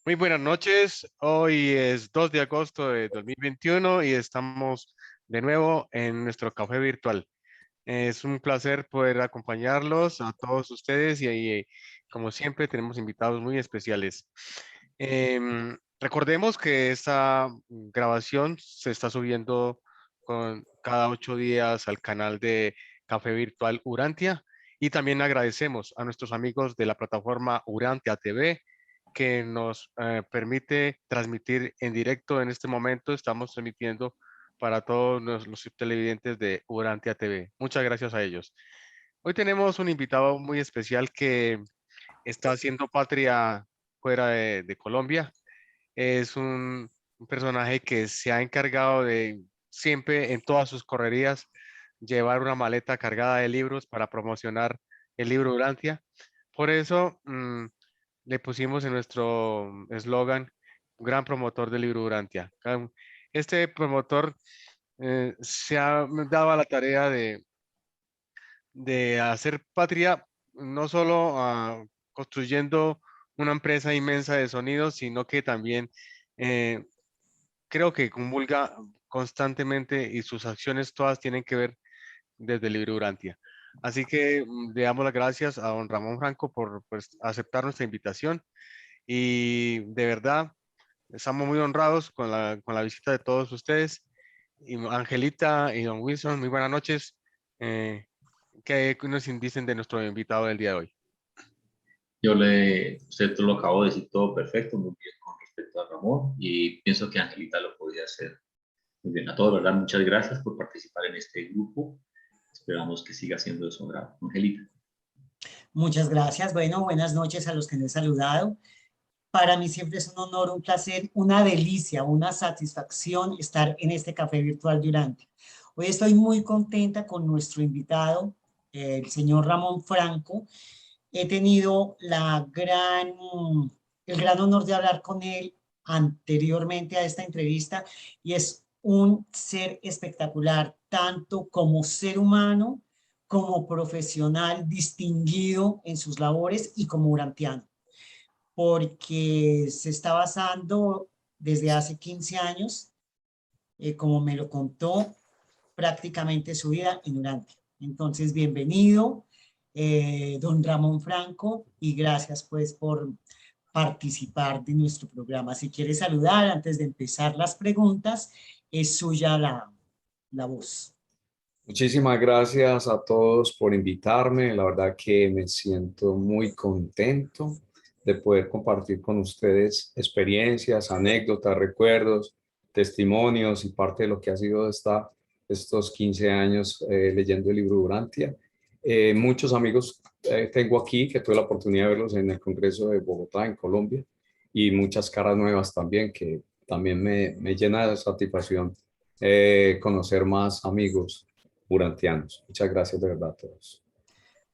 Muy buenas noches. Hoy es 2 de agosto de 2021 y estamos de nuevo en nuestro café virtual. Es un placer poder acompañarlos a todos ustedes y como siempre tenemos invitados muy especiales. Recordemos que esta grabación se está subiendo con cada 8 días al canal de Café Virtual Urantia y también agradecemos a nuestros amigos de la plataforma Urantia TV que nos permite transmitir en directo en este momento. Estamos transmitiendo para todos los televidentes de Urantia TV. Muchas gracias a ellos. Hoy tenemos un invitado muy especial que está haciendo patria fuera de Colombia. Es un personaje que se ha encargado de siempre en todas sus correrías llevar una maleta cargada de libros para promocionar el libro Urantia. Por eso le pusimos en nuestro eslogan, gran promotor del libro Urantia. Este promotor se ha dado a la tarea de hacer patria, no solo construyendo una empresa inmensa de sonidos, sino que también eh, creo que comulga constantemente y sus acciones todas tienen que ver desde el libro Urantia. Así que le damos las gracias a don Ramón Franco por pues, aceptar nuestra invitación y de verdad estamos muy honrados con la visita de todos ustedes. Y Angelita y don Wilson, muy buenas noches. Eh, ¿Qué nos dicen de nuestro invitado del día de hoy? Usted lo acabó de decir todo perfecto, muy bien con respecto a Ramón, y pienso que Angelita lo podía hacer muy bien. A todos, ¿verdad? Muchas gracias por participar en este grupo. Esperamos que siga siendo de su agrado. Angelita. Muchas gracias. Bueno, buenas noches a los que me he saludado. Para mí siempre es un honor, un placer, una delicia, una satisfacción estar en este café virtual Durante. Hoy estoy muy contenta con nuestro invitado, el señor Ramón Franco. He tenido el gran honor de hablar con él anteriormente a esta entrevista y es un ser espectacular, tanto como ser humano, como profesional distinguido en sus labores y como urantiano, porque se está basando desde hace 15 años, como me lo contó, prácticamente su vida en Urantia. Entonces, bienvenido, don Ramón Franco, y gracias pues por participar de nuestro programa. Si quiere saludar antes de empezar las preguntas, es suya la voz. Muchísimas gracias a todos por invitarme. La verdad que me siento muy contento de poder compartir con ustedes experiencias, anécdotas, recuerdos, testimonios y parte de lo que ha sido estos 15 años leyendo el libro Urantia. Muchos amigos tengo aquí que tuve la oportunidad de verlos en el Congreso de Bogotá, en Colombia, y muchas caras nuevas también que también me llena de satisfacción conocer más amigos urantianos. Muchas gracias de verdad a todos.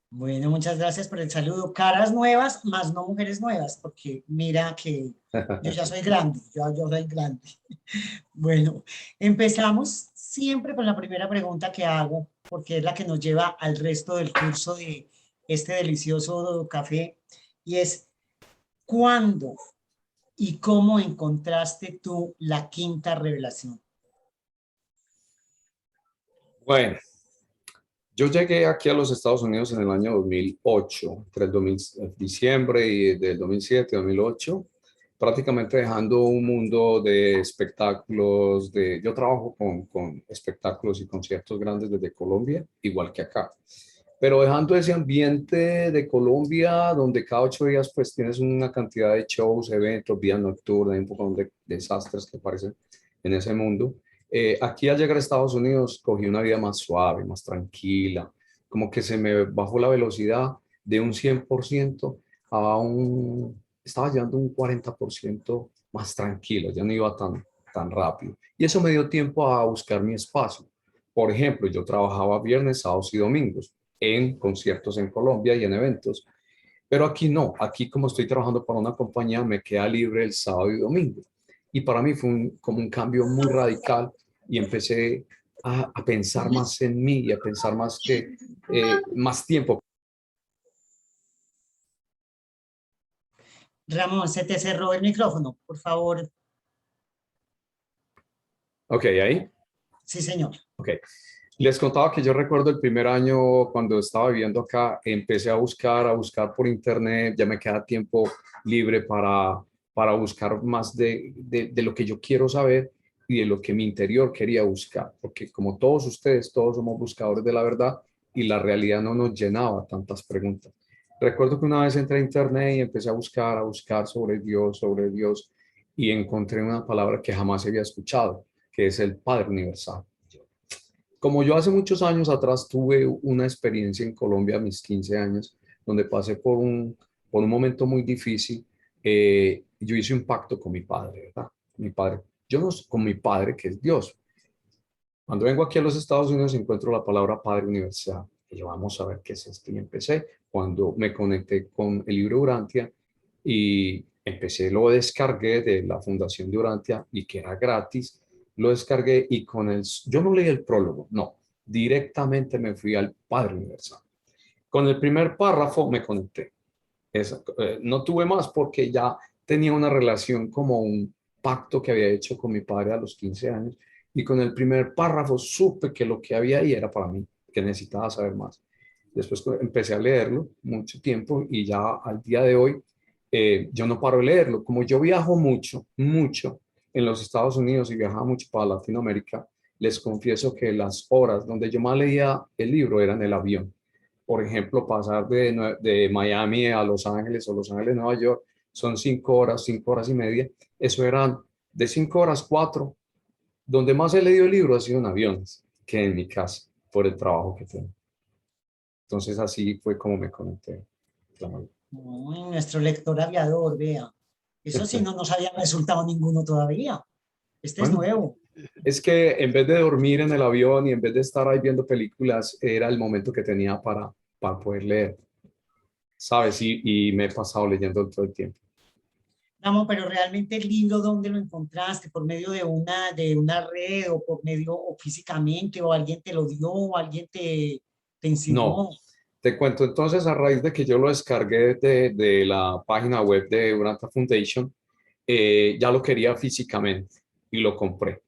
Bueno, muchas gracias por el saludo. Caras nuevas, más no mujeres nuevas, porque mira que yo ya soy grande, yo soy grande. Bueno, empezamos siempre con la primera pregunta que hago, porque es la que nos lleva al resto del curso de este delicioso café, y es, ¿cuándo y cómo encontraste tú la quinta revelación? Bueno, yo llegué aquí a los Estados Unidos en el año 2008, entre diciembre y del 2007, 2008, prácticamente dejando un mundo de espectáculos. Yo trabajo con espectáculos y conciertos grandes desde Colombia, igual que acá. Pero dejando ese ambiente de Colombia, donde cada 8 días pues tienes una cantidad de shows, eventos, vida nocturna, un poco de desastres que aparecen en ese mundo. Aquí al llegar a Estados Unidos cogí una vida más suave, más tranquila, como que se me bajó la velocidad de un 100% estaba llevando un 40% más tranquilo, ya no iba tan rápido. Y eso me dio tiempo a buscar mi espacio. Por ejemplo, yo trabajaba viernes, sábados y domingos en conciertos en Colombia y en eventos, pero aquí no, aquí como estoy trabajando para una compañía me queda libre el sábado y domingo. Y para mí fue como un cambio muy radical y empecé a pensar más en mí y a pensar más tiempo. Ramón, se te cerró el micrófono, por favor. Ok, ahí. Sí, señor. Ok. Les contaba que yo recuerdo el primer año cuando estaba viviendo acá, empecé a buscar por internet, ya me queda tiempo libre para buscar más de lo que yo quiero saber y de lo que mi interior quería buscar, porque como todos ustedes, todos somos buscadores de la verdad y la realidad no nos llenaba tantas preguntas. Recuerdo que una vez entré a internet y empecé a buscar sobre Dios, y encontré una palabra que jamás había escuchado, que es el Padre Universal. Como yo hace muchos años atrás tuve una experiencia en Colombia a mis 15 años, donde pasé por un momento muy difícil, yo hice un pacto con mi padre, ¿verdad? Mi padre, yo no, con mi padre, que es Dios. Cuando vengo aquí a los Estados Unidos encuentro la palabra Padre Universal. Y yo, vamos a ver qué es esto. Y empecé cuando me conecté con el libro Urantia y empecé, lo descargué de la Fundación de Urantia y que era gratis. Lo descargué y yo no leí el prólogo, no, directamente me fui al Padre Universal. Con el primer párrafo me conecté. No tuve más porque ya tenía una relación como un pacto que había hecho con mi padre a los 15 años y con el primer párrafo supe que lo que había ahí era para mí, que necesitaba saber más. Después empecé a leerlo mucho tiempo y ya al día de hoy yo no paro de leerlo. Como yo viajo mucho, mucho en los Estados Unidos y viajaba mucho para Latinoamérica, les confieso que las horas donde yo más leía el libro eran en el avión. Por ejemplo, pasar de Miami a Los Ángeles o Los Ángeles a Nueva York son 5 horas y media. Eso eran de 5 horas, 4. Donde más he leído el libro ha sido en aviones que en mi casa, por el trabajo que tengo. Entonces así fue como me conecté. Claro. Uy, nuestro lector aviador, vea. Eso sí no nos había resultado ninguno todavía. Este es Bueno, nuevo. es que en vez de dormir en el avión y en vez de estar ahí viendo películas, era el momento que tenía para poder leer, ¿sabes? Y me he pasado leyendo todo el tiempo. Ramón, pero realmente el libro, ¿dónde lo encontraste? ¿Por medio de una red o por medio o físicamente o alguien te lo dio o alguien te No, insinuó? te cuento entonces a raíz de que yo lo descargué de la página web de Uranta Foundation, ya lo quería físicamente y lo compré.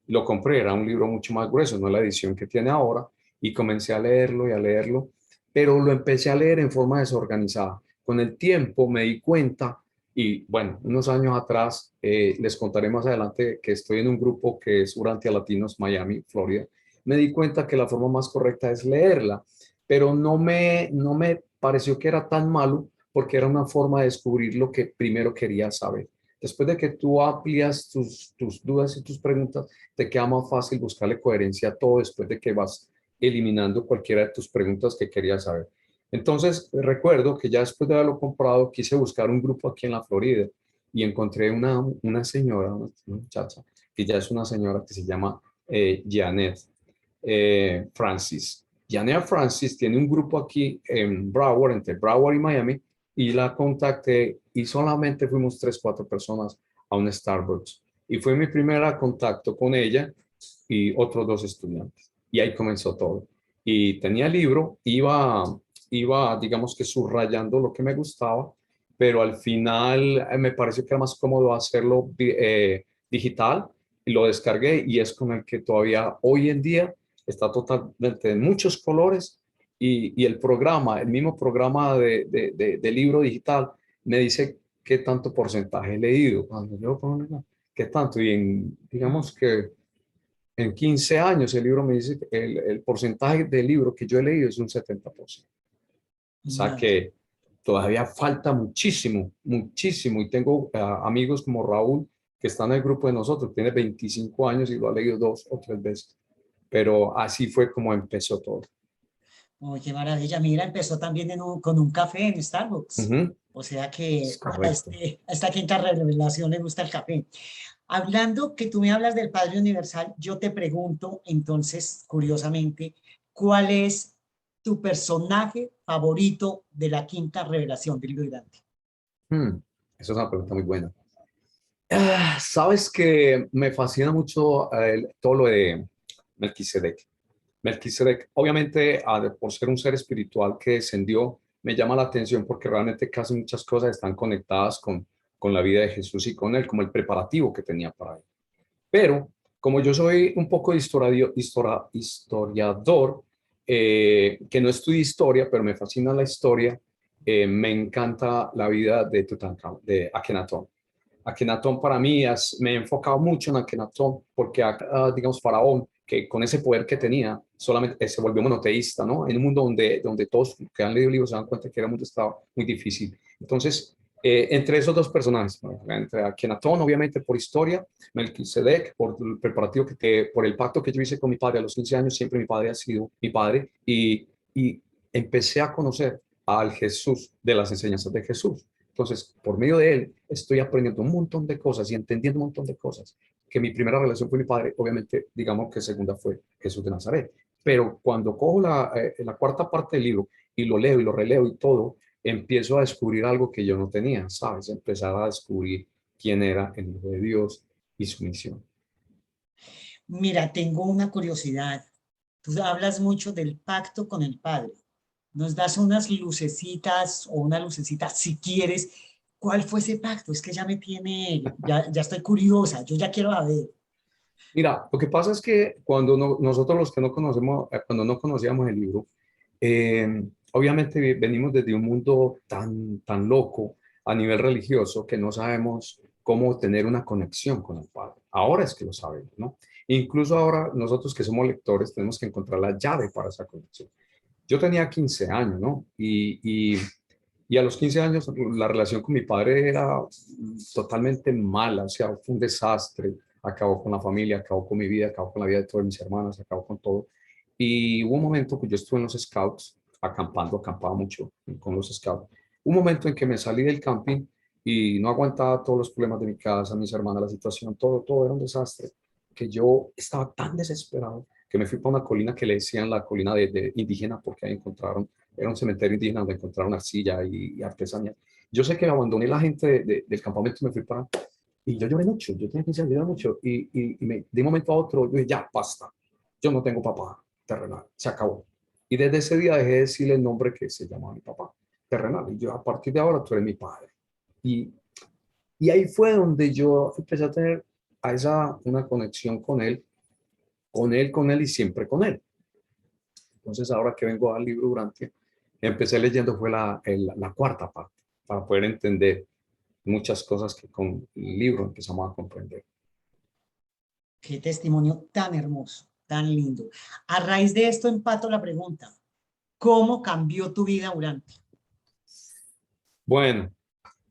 Lo compré, era un libro mucho más grueso, no la edición que tiene ahora, y comencé a leerlo y a leerlo, pero lo empecé a leer en forma desorganizada. Con el tiempo me di cuenta, y bueno, unos años atrás, les contaré más adelante que estoy en un grupo que es Urantia Latinos Miami, Florida, me di cuenta que la forma más correcta es leerla, pero no me pareció que era tan malo porque era una forma de descubrir lo que primero quería saber. Después de que tú amplias tus dudas y tus preguntas, te queda más fácil buscarle coherencia a todo después de que vas eliminando cualquiera de tus preguntas que querías saber. Entonces, recuerdo que ya después de haberlo comprado, quise buscar un grupo aquí en la Florida y encontré una señora, una muchacha, que ya es una señora que se llama Janet Francis. Janet Francis tiene un grupo aquí en Broward, entre Broward y Miami, y la contacté y solamente fuimos 3, 4 personas a un Starbucks. Y fue mi primer contacto con ella y otros 2 estudiantes. Y ahí comenzó todo. Y tenía el libro, iba, digamos que subrayando lo que me gustaba, pero al final me pareció que era más cómodo hacerlo digital y lo descargué y es con el que todavía hoy en día está totalmente en muchos colores y el mismo programa de libro digital me dice qué tanto porcentaje he leído. Cuando yo pongo, qué tanto, y digamos que en 15 años el libro me dice que el porcentaje del libro que yo he leído es un 70%. O sea Ya. que todavía falta muchísimo, muchísimo. Y tengo amigos como Raúl que están en el grupo de nosotros, tiene 25 años y lo ha leído 2 o 3 veces. Pero así fue como empezó todo. Oh, qué maravilla. Mira, empezó también con un café en Starbucks. Ujú, O sea es que correcto. a esta quinta revelación le gusta el café. Hablando que tú me hablas del Padre Universal, yo te pregunto entonces, curiosamente, ¿cuál es tu personaje favorito de la quinta revelación del libro de Dante? Hmm, Esa es una pregunta muy buena. Sabes que me fascina mucho todo lo de Melquisedec. Melquisedec, obviamente, por ser un ser espiritual que descendió, me llama la atención porque realmente casi muchas cosas están conectadas con la vida de Jesús y con él, como el preparativo que tenía para él. Pero como yo soy un poco historiador, que no estudio historia, pero me fascina la historia, me encanta la vida de Tutankamón, de Akenatón. Akenatón para mí, me he enfocado mucho en Akenatón porque, digamos, Faraón, que con ese poder que tenía, solamente se volvió monoteísta, ¿no? En un mundo donde todos que han leído libros se dan cuenta que el mundo estaba muy difícil. Entonces, entre esos dos personajes, ¿no? Entre Akenatón, obviamente por historia, Melquisedec, por el preparativo por el pacto que yo hice con mi padre a los 15 años, siempre mi padre ha sido mi padre, y empecé a conocer al Jesús de las enseñanzas de Jesús. Entonces, por medio de él, estoy aprendiendo un montón de cosas y entendiendo un montón de cosas. Que mi primera relación con mi padre, obviamente, digamos que segunda fue Jesús de Nazaret. Pero cuando cojo la cuarta parte del libro y lo leo y lo releo y todo, empiezo a descubrir algo que yo no tenía, ¿sabes? Empezar a descubrir quién era el Hijo de Dios y su misión. Mira, tengo una curiosidad. Tú hablas mucho del pacto con el Padre. ¿Nos das unas lucecitas o una lucecita, si quieres? ¿Cuál fue ese pacto? Es que ya me tiene, ya estoy curiosa, yo ya quiero saber. Mira, lo que pasa es que cuando nosotros los que no conocemos, cuando no conocíamos el libro, obviamente venimos desde un mundo tan loco a nivel religioso que no sabemos cómo tener una conexión con el Padre. Ahora es que lo sabemos, ¿no? Incluso ahora nosotros que somos lectores tenemos que encontrar la llave para esa conexión. Yo tenía 15 años, ¿no? Y a los 15 años la relación con mi padre era totalmente mala, o sea, fue un desastre. Acabó con la familia, acabó con mi vida, acabó con la vida de todas mis hermanas, acabó con todo. Y hubo un momento que yo estuve en los scouts, acampaba mucho con los scouts. Un momento en que me salí del camping y no aguantaba todos los problemas de mi casa, mis hermanas, la situación, todo era un desastre, que yo estaba tan desesperado que me fui para una colina que le decían la colina de indígena, porque ahí encontraron, era un cementerio indígena donde encontraron arcilla y artesanía. Yo sé que abandoné la gente del campamento y me fui para... Y yo lloré mucho, yo tenía que llorar mucho. De un momento a otro, yo dije, ya, basta. Yo no tengo papá terrenal, se acabó. Y desde ese día dejé de decirle el nombre que se llamaba mi papá terrenal. Y yo, a partir de ahora, tú eres mi padre. Y, y ahí fue donde yo empecé a tener una conexión con él y siempre con él. Entonces, ahora que vengo al libro Urantia, empecé leyendo fue la cuarta parte, para poder entender muchas cosas que con el libro empezamos a comprender. Qué testimonio tan hermoso, tan lindo. A raíz de esto empato la pregunta. ¿Cómo cambió tu vida, Urantia? Bueno,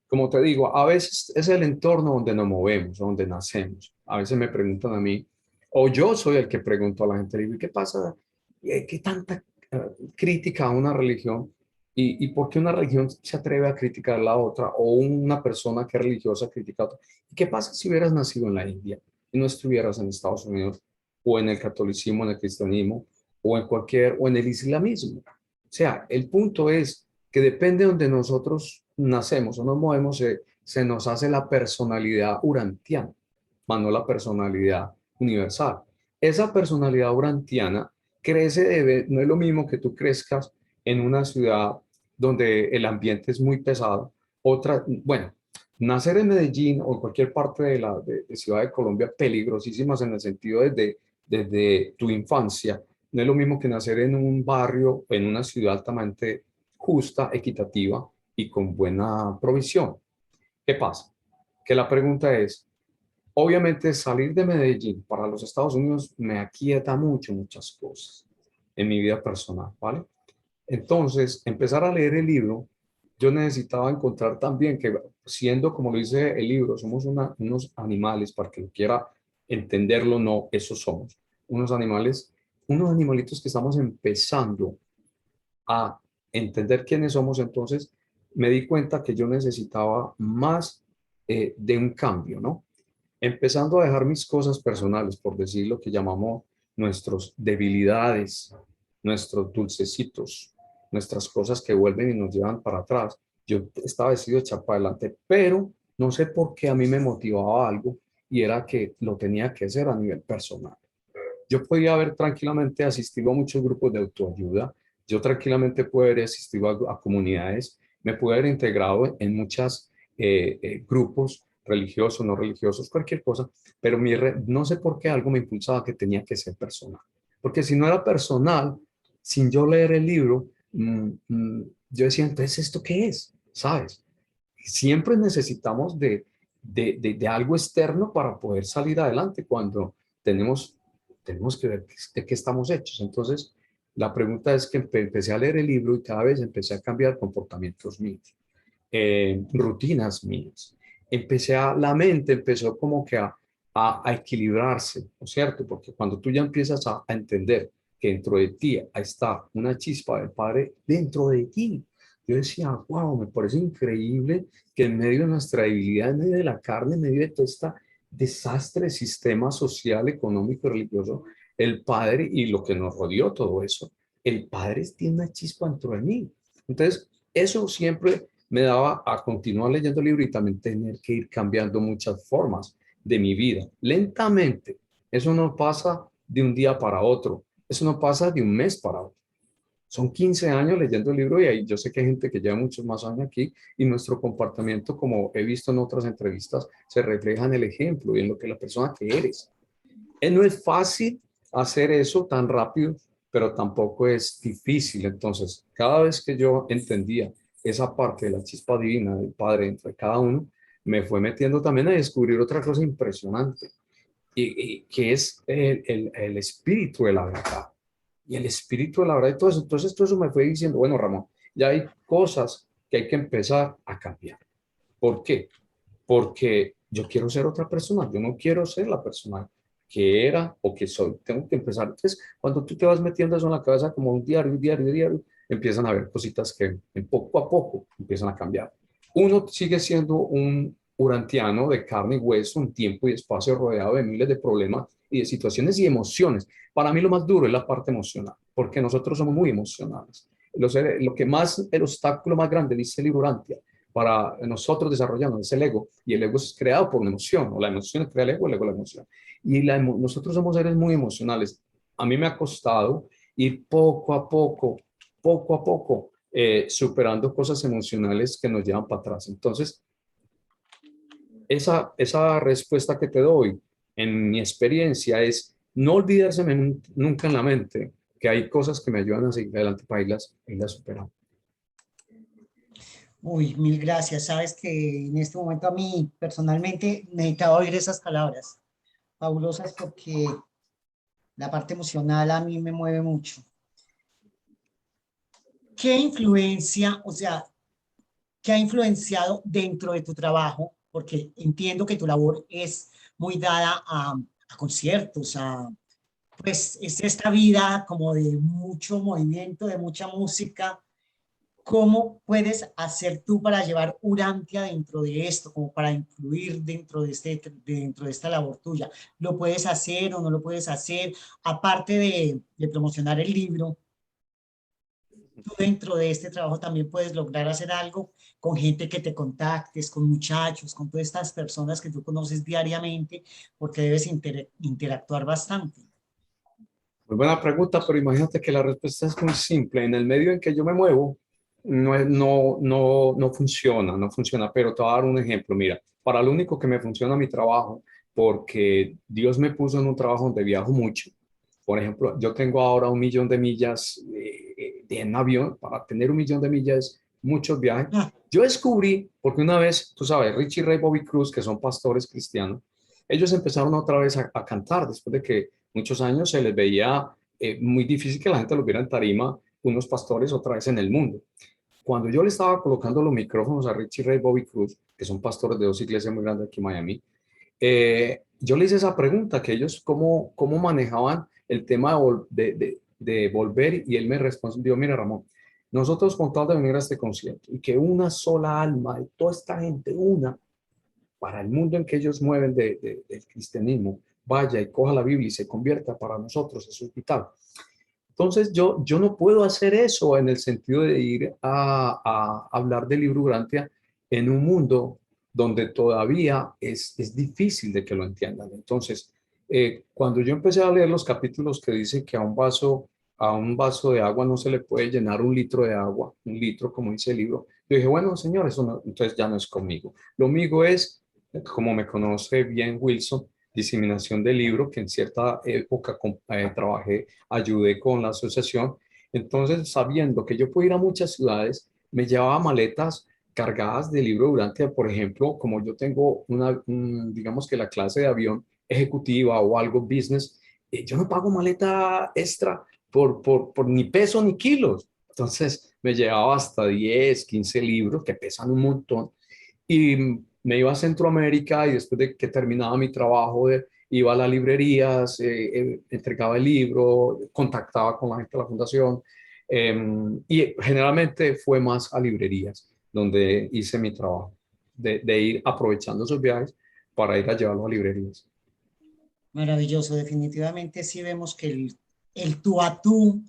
como te digo, a veces es el entorno donde nos movemos, donde nacemos. A veces me preguntan a mí, o yo soy el que pregunto a la gente, digo, ¿qué pasa? ¿Qué tanta crítica a una religión? ¿Y por qué una religión se atreve a criticar la otra? O una persona que es religiosa critica a otra. ¿Y qué pasa si hubieras nacido en la India y no estuvieras en Estados Unidos, o en el catolicismo, en el cristianismo, o en el islamismo? O sea, el punto es que depende de donde nosotros nacemos o nos movemos, se nos hace la personalidad urantiana, más no la personalidad universal. Esa personalidad urantiana crece, no es lo mismo que tú crezcas en una ciudad donde el ambiente es muy pesado. Bueno, nacer en Medellín o en cualquier parte de Ciudad de Colombia, peligrosísimas en el sentido desde tu infancia. No es lo mismo que nacer en un barrio, en una ciudad altamente justa, equitativa y con buena provisión. ¿Qué pasa? Que la pregunta es, obviamente salir de Medellín para los Estados Unidos me aquieta muchas cosas en mi vida personal, ¿vale? Entonces, empezar a leer el libro, yo necesitaba encontrar también que, siendo como lo dice el libro, somos unos animales, para que lo quiera entenderlo, no, eso somos, unos animales, unos animalitos que estamos empezando a entender quiénes somos. Entonces me di cuenta que yo necesitaba más de un cambio, ¿no? Empezando a dejar mis cosas personales, por decir lo que llamamos nuestras debilidades, nuestros dulcecitos, nuestras cosas que vuelven y nos llevan para atrás. Yo estaba decidido a echar para adelante, pero no sé por qué a mí me motivaba algo, y era que lo tenía que hacer a nivel personal. Yo podía haber tranquilamente asistido a muchos grupos de autoayuda, yo tranquilamente pude haber asistido a comunidades, me pude haber integrado en muchas grupos religiosos, no religiosos, cualquier cosa, pero no sé por qué algo me impulsaba que tenía que ser personal. Porque si no era personal, sin yo leer el libro, yo decía, entonces, ¿esto qué es? ¿Sabes? Siempre necesitamos de algo externo para poder salir adelante cuando tenemos que ver de qué estamos hechos. Entonces, la pregunta es que empecé a leer el libro y cada vez empecé a cambiar comportamientos míos, rutinas mías. La mente empezó como que a equilibrarse, ¿no es cierto? Porque cuando tú ya empiezas a entender que dentro de ti está una chispa del Padre dentro de ti, yo decía, wow, me parece increíble que en medio de nuestra debilidad, en medio de la carne, en medio de todo este desastre, sistema social, económico, religioso, el Padre y lo que nos rodeó, todo eso, el Padre tiene una chispa dentro de mí. Entonces, eso siempre me daba a continuar leyendo el libro y también tener que ir cambiando muchas formas de mi vida. Lentamente, eso no pasa de un día para otro, eso no pasa de un mes para otro. Son 15 años leyendo el libro y ahí yo sé que hay gente que lleva muchos más años aquí y nuestro comportamiento, como he visto en otras entrevistas, se refleja en el ejemplo y en lo que la persona que eres. No es fácil hacer eso tan rápido, pero tampoco es difícil. Entonces, cada vez que yo entendía esa parte de la chispa divina del Padre entre cada uno, me fue metiendo también a descubrir otra cosa impresionante, y que es el espíritu de la verdad. Y el espíritu de la verdad y todo eso. Entonces, todo eso me fue diciendo, bueno, Ramón, ya hay cosas que hay que empezar a cambiar. ¿Por qué? Porque yo quiero ser otra persona, yo no quiero ser la persona que era o que soy. Tengo que empezar. Entonces, cuando tú te vas metiendo eso en la cabeza como un diario, empiezan a haber cositas que poco a poco empiezan a cambiar. Uno sigue siendo un urantiano de carne y hueso, un tiempo y espacio rodeado de miles de problemas y de situaciones y emociones. Para mí lo más duro es la parte emocional, porque nosotros somos muy emocionales. Lo que más, el obstáculo más grande, dice el libro Urantia, para nosotros desarrollando es el ego, y el ego es creado por una emoción, o la emoción crea el ego la emoción. Y nosotros somos seres muy emocionales. A mí me ha costado ir poco a poco, superando cosas emocionales que nos llevan para atrás. Entonces, esa respuesta que te doy en mi experiencia es no olvidarse nunca en la mente que hay cosas que me ayudan a seguir adelante para irlas superando. Uy, mil gracias. Sabes que en este momento a mí personalmente necesitaba oír esas palabras fabulosas porque la parte emocional a mí me mueve mucho. ¿Qué influencia, o sea, qué ha influenciado dentro de tu trabajo? Porque entiendo que tu labor es muy dada a conciertos, pues es esta vida como de mucho movimiento, de mucha música. ¿Cómo puedes hacer tú para llevar Urantia dentro de esto, como para influir dentro de esta labor tuya? ¿Lo puedes hacer o no lo puedes hacer? Aparte de promocionar el libro, tú dentro de este trabajo también puedes lograr hacer algo con gente que te contactes, con muchachos, con todas estas personas que tú conoces diariamente, porque debes interactuar bastante. Muy buena pregunta, pero imagínate que la respuesta es muy simple. En el medio en que yo me muevo, no funciona, pero te voy a dar un ejemplo. Mira, para lo único que me funciona mi trabajo, porque Dios me puso en un trabajo donde viajo mucho. Por ejemplo, yo tengo ahora 1.000.000 de millas en avión. Para tener 1.000.000 de millas, muchos viajes. Ah, Yo descubrí, porque una vez, tú sabes, Richie Ray, Bobby Cruz, que son pastores cristianos, ellos empezaron otra vez a cantar después de que muchos años se les veía muy difícil que la gente los viera en tarima, unos pastores otra vez en el mundo. Cuando yo le estaba colocando los micrófonos a Richie Ray, Bobby Cruz, que son pastores de 2 iglesias muy grandes aquí en Miami, yo le hice esa pregunta, que ellos cómo manejaban el tema de volver, y él me respondió, mira, Ramón, nosotros con tal de venir a este concierto y que una sola alma de toda esta gente, para el mundo en que ellos mueven del cristianismo, vaya y coja la Biblia y se convierta, para nosotros es vital. Entonces yo no puedo hacer eso en el sentido de ir a hablar del libro Urantia en un mundo donde todavía es difícil de que lo entiendan. Entonces, cuando yo empecé a leer los capítulos que dicen que a un vaso de agua no se le puede llenar 1 litro de agua, 1 litro, como dice el libro, Yo dije, bueno, señor, eso no, entonces ya no es conmigo. Lo mío es, como me conoce bien Wilson, diseminación de libro, que en cierta época trabajé, ayudé con la asociación. Entonces, sabiendo que yo puedo ir a muchas ciudades, me llevaba maletas cargadas de libro durante, por ejemplo, como yo tengo digamos que la clase de avión ejecutiva o algo business, yo no pago maleta extra por ni peso ni kilos. Entonces me llevaba hasta 10, 15 libros que pesan un montón y me iba a Centroamérica y después de que terminaba mi trabajo iba a las librerías, entregaba el libro, contactaba con la gente de la fundación y generalmente fue más a librerías donde hice mi trabajo, de ir aprovechando esos viajes para ir a llevarlo a librerías. Maravilloso, definitivamente sí vemos que el tú a tú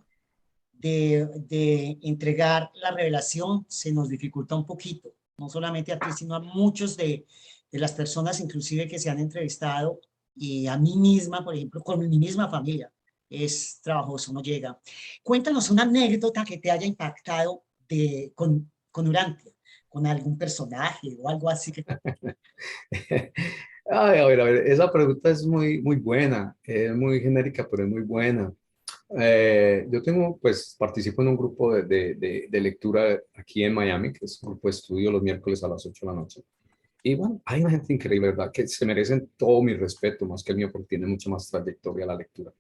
de entregar la revelación se nos dificulta un poquito, no solamente a ti, sino a muchos de las personas inclusive que se han entrevistado y a mí misma, por ejemplo, con mi misma familia. Es trabajoso, no llega. Cuéntanos una anécdota que te haya impactado con Urantia, con algún personaje o algo así que... Ay, a ver, esa pregunta es muy, muy buena, es muy genérica, pero es muy buena. Yo tengo, pues, participo en un grupo de lectura aquí en Miami, que es un grupo de estudio los miércoles a las 8 de la noche. Y bueno, hay una gente increíble, ¿verdad? Que se merecen todo mi respeto, más que el mío, porque tiene mucha más trayectoria la lectura.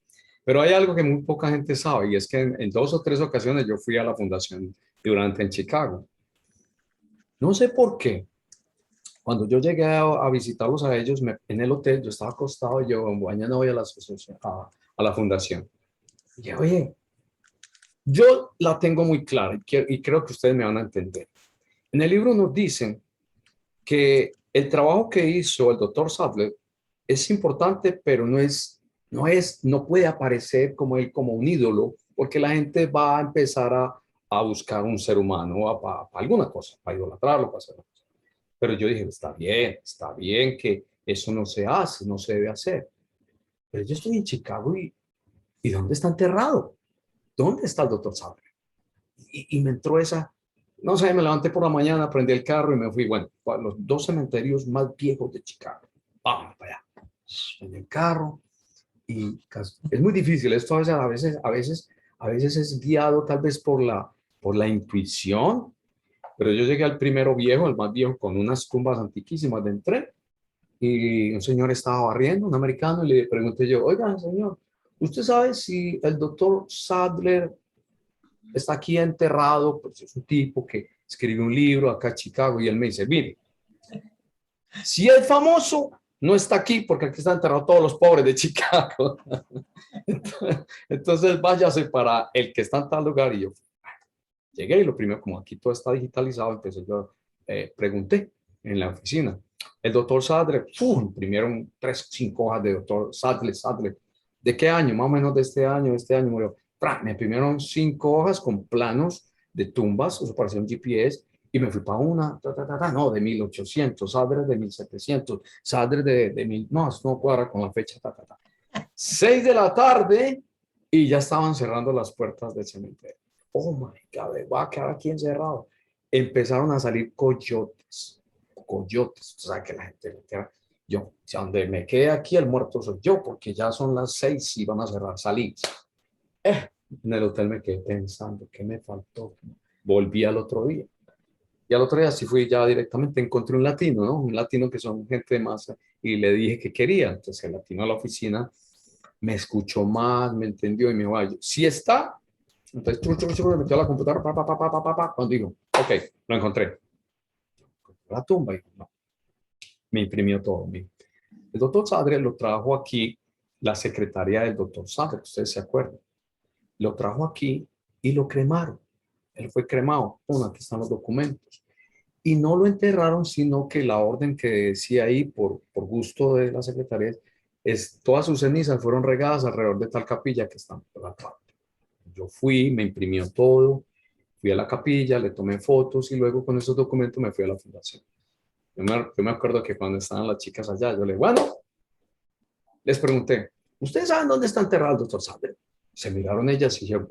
Pero hay algo que muy poca gente sabe, y es que en 2 o 3 ocasiones yo fui a la Fundación Durante en Chicago. No sé por qué. Cuando yo llegué a visitarlos a ellos en el hotel, yo estaba acostado y yo, mañana voy a la asociación, a la fundación. Y yo, oye, yo la tengo muy clara y creo que ustedes me van a entender. En el libro nos dicen que el trabajo que hizo el doctor Sadler es importante, pero no puede aparecer como él, como un ídolo, porque la gente va a empezar a buscar un ser humano para alguna cosa, para idolatrarlo, para hacerlo. Pero yo dije, está bien que eso no se hace, no se debe hacer. Pero yo estoy en Chicago ¿y dónde está enterrado? ¿Dónde está el doctor Sadler? Y me entró no sé, me levanté por la mañana, prendí el carro y me fui, bueno, a los 2 cementerios más viejos de Chicago. Vamos para allá. En el carro y es muy difícil. Esto a veces es guiado tal vez por la intuición, pero yo llegué al primero viejo, el más viejo, con unas tumbas antiquísimas de entré y un señor estaba barriendo, un americano, y le pregunté yo, oiga, señor, ¿usted sabe si el doctor Sadler está aquí enterrado? Pues es un tipo que escribió un libro acá en Chicago y él me dice, mire, si es famoso, no está aquí porque aquí están enterrados todos los pobres de Chicago. Entonces váyase para el que está en tal lugar. Y yo llegué y lo primero, como aquí todo está digitalizado, entonces yo pregunté en la oficina. El doctor Sadler, imprimieron 3 o 5 hojas de doctor Sadler. ¿De qué año? Más o menos de este año murió. Me imprimieron 5 hojas con planos de tumbas, eso parecía un GPS, y me fui para una, no, de 1800, Sadler de 1700, Sadler de 1000, no cuadra con la fecha, 6 de la tarde y ya estaban cerrando las puertas del cementerio. Oh my God, va a quedar aquí encerrado. Empezaron a salir coyotes, o sea que la gente, yo, si donde me quede aquí el muerto soy yo, porque ya son las 6 y van a cerrar, salí. En el hotel me quedé pensando, ¿qué me faltó? Volví al otro día. Y al otro día sí fui ya directamente, encontré un latino, ¿no? Un latino que son gente de masa, y le dije que quería. Entonces el latino a la oficina me escuchó más, me entendió y me dijo, sí está. Entonces, me metió a la computadora, cuando digo, ok, lo encontré. La tumba, y no, me imprimió todo. El doctor Sadler lo trajo aquí, la secretaria del doctor Sadler, ustedes se acuerdan. Lo trajo aquí y lo cremaron. Él fue cremado. Aquí están los documentos. Y no lo enterraron, sino que la orden que decía ahí, por gusto de la secretaria, es todas sus cenizas fueron regadas alrededor de tal capilla que están por la parte. Yo fui, me imprimió todo, fui a la capilla, le tomé fotos y luego con esos documentos me fui a la fundación. Yo me acuerdo que cuando estaban las chicas allá, yo les pregunté, ¿ustedes saben dónde está enterrado el doctor Sadler? Se miraron ellas y dijeron,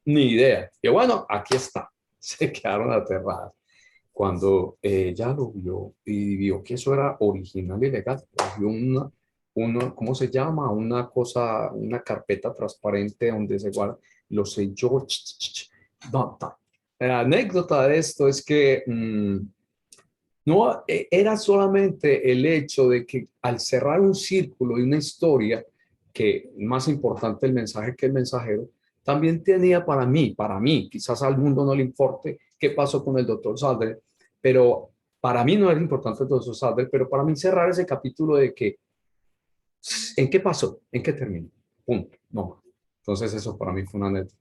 ni idea. Y bueno, aquí está. Se quedaron aterradas. cuando ella lo vio y vio que eso era original y legal, cogió ¿cómo se llama? Una cosa, una carpeta transparente donde se guarda, lo selló. No, la anécdota de esto es que no era solamente el hecho de que al cerrar un círculo y una historia, que más importante el mensaje que el mensajero, también tenía para mí, quizás al mundo no le importe qué pasó con el doctor Sadler, pero para mí no era importante el doctor Sadler, pero para mí cerrar ese capítulo de que, ¿en qué pasó? ¿En qué terminó? Punto. No. Entonces eso para mí fue una anécdota.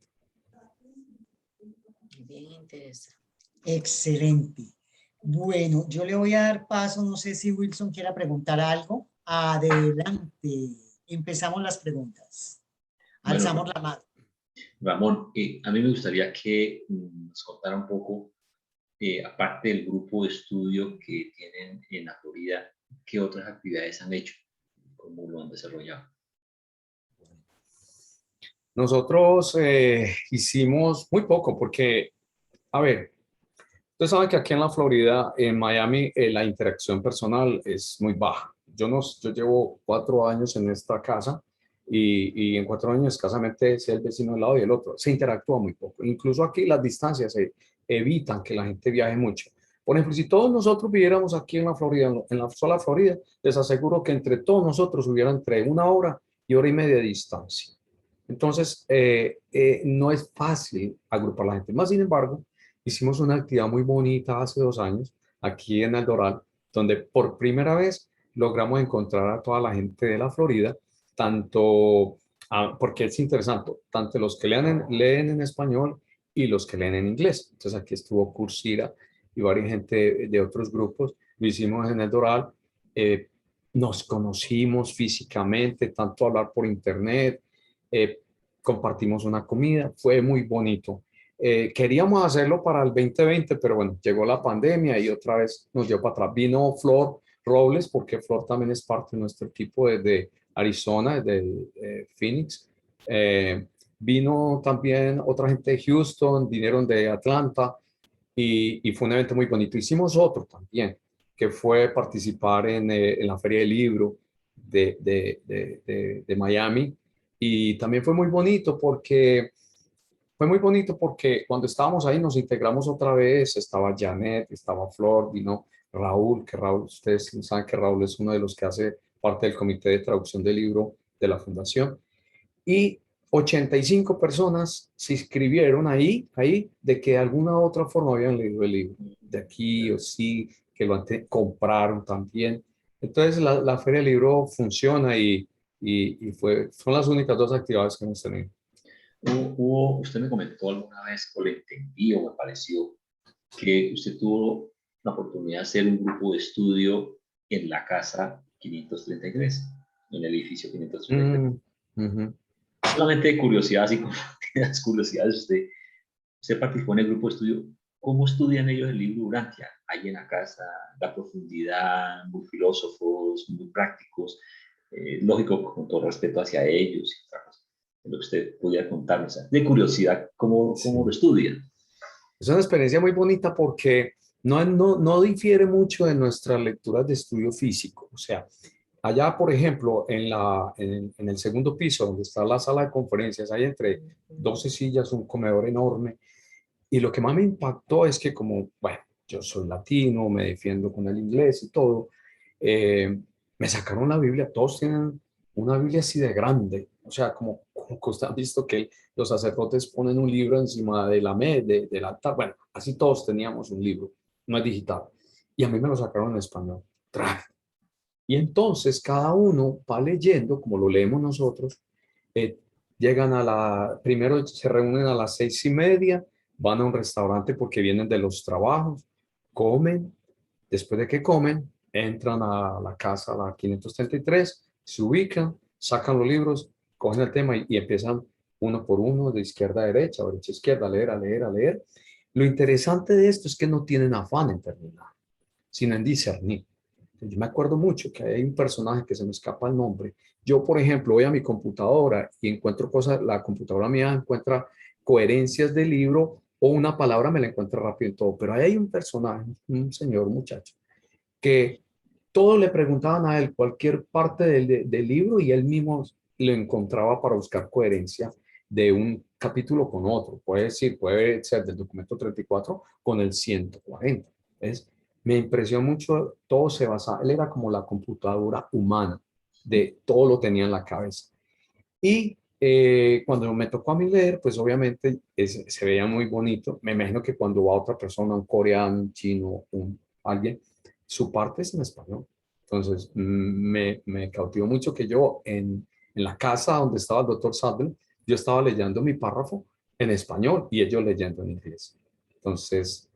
Bien interesante. Excelente. Bueno, yo le voy a dar paso, no sé si Wilson quiera preguntar algo. Adelante. Empezamos las preguntas. Alzamos Bueno, la mano. Ramón, a mí me gustaría que nos contara un poco, aparte del grupo de estudio que tienen en la Florida, ¿qué otras actividades han hecho? ¿Cómo lo han desarrollado? Nosotros hicimos muy poco porque, a ver, ustedes saben que aquí en la Florida, en Miami, la interacción personal es muy baja. Yo llevo 4 años en esta casa y en 4 años escasamente sé el vecino del lado y el otro. Se interactúa muy poco. Incluso aquí las distancias evitan que la gente viaje mucho. Por ejemplo, si todos nosotros viviéramos aquí en la Florida, en la sola Florida, les aseguro que entre todos nosotros hubiera entre 1 hora y 1 hora y media de distancia. Entonces, no es fácil agrupar a la gente. Más sin embargo, hicimos una actividad muy bonita hace 2 años aquí en El Doral, donde por primera vez logramos encontrar a toda la gente de la Florida, tanto, porque es interesante, tanto los que leen en español y los que leen en inglés. Entonces aquí estuvo Cursira y varias gente de otros grupos. Lo hicimos en El Doral. eh, Nos conocimos físicamente, tanto hablar por internet, eh, compartimos una comida, fue muy bonito. Queríamos hacerlo para el 2020, pero bueno, llegó la pandemia y otra vez nos dio para atrás. Vino Flor Robles, porque Flor también es parte de nuestro equipo desde Arizona, desde Phoenix. Vino también otra gente de Houston, vinieron de Atlanta y fue un evento muy bonito. Hicimos otro también, que fue participar en la Feria del Libro de Miami y también fue muy bonito porque cuando estábamos ahí nos integramos otra vez, estaba Janet, estaba Flor, vino Raúl, que Raúl, ustedes saben que Raúl es uno de los que hace parte del comité de traducción del libro de la fundación, y 85 personas se inscribieron ahí de que de alguna u otra forma habían leído el libro, de aquí o sí, que compraron también. Entonces la Feria del Libro funciona son las únicas 2 actividades que hemos tenido. Usted me comentó alguna vez, o le entendí, o me pareció, que usted tuvo la oportunidad de hacer un grupo de estudio en la casa 533, en el edificio 533. Solamente de curiosidad, así como las curiosidades, usted participó en el grupo de estudio. ¿Cómo estudian ellos el libro Urantia? Ahí en la casa, la profundidad, muy filósofos, muy prácticos, lógico, con todo respeto hacia ellos y otra cosa. Lo que usted pudiera contarnos, de curiosidad, ¿cómo lo estudian? Es una experiencia muy bonita porque no difiere mucho de nuestras lecturas de estudio físico. O sea, allá, por ejemplo, en el segundo piso, donde está la sala de conferencias, hay entre 12 sillas, un comedor enorme. Y lo que más me impactó es que como, bueno, yo soy latino, me defiendo con el inglés y todo, me sacaron la Biblia, todos tienen una Biblia así de grande, o sea, como que usted ha visto que los sacerdotes ponen un libro encima de del altar, bueno, así todos teníamos un libro, no es digital, y a mí me lo sacaron en español. Y entonces cada uno va leyendo, como lo leemos nosotros, eh, llegan primero se reúnen a las 6:30, van a un restaurante porque vienen de los trabajos, comen, después de que comen, entran a la casa, a la 533, se ubican, sacan los libros, cogen el tema y empiezan uno por uno, de izquierda a derecha, derecha a izquierda, a leer, a leer, a leer. Lo interesante de esto es que no tienen afán en terminar, sino en discernir. Yo me acuerdo mucho que hay un personaje que se me escapa el nombre. Yo, por ejemplo, voy a mi computadora y encuentro cosas, la computadora mía encuentra coherencias del libro o una palabra me la encuentro rápido en todo, pero ahí hay un personaje, un señor, un muchacho, que todo le preguntaban a él, cualquier parte del libro, y él mismo lo encontraba para buscar coherencia de un capítulo con otro. Puede ser del documento 34 con el 140. ¿Ves? Me impresionó mucho, todo se basaba, él era como la computadora humana, de todo lo tenía en la cabeza. Y cuando me tocó a mí leer, pues obviamente se veía muy bonito. Me imagino que cuando va otra persona, un coreano, un chino, alguien, su parte es en español. Entonces, me cautivó mucho que yo en la casa donde estaba el doctor Sadler, yo estaba leyendo mi párrafo en español y ellos leyendo en inglés. Entonces,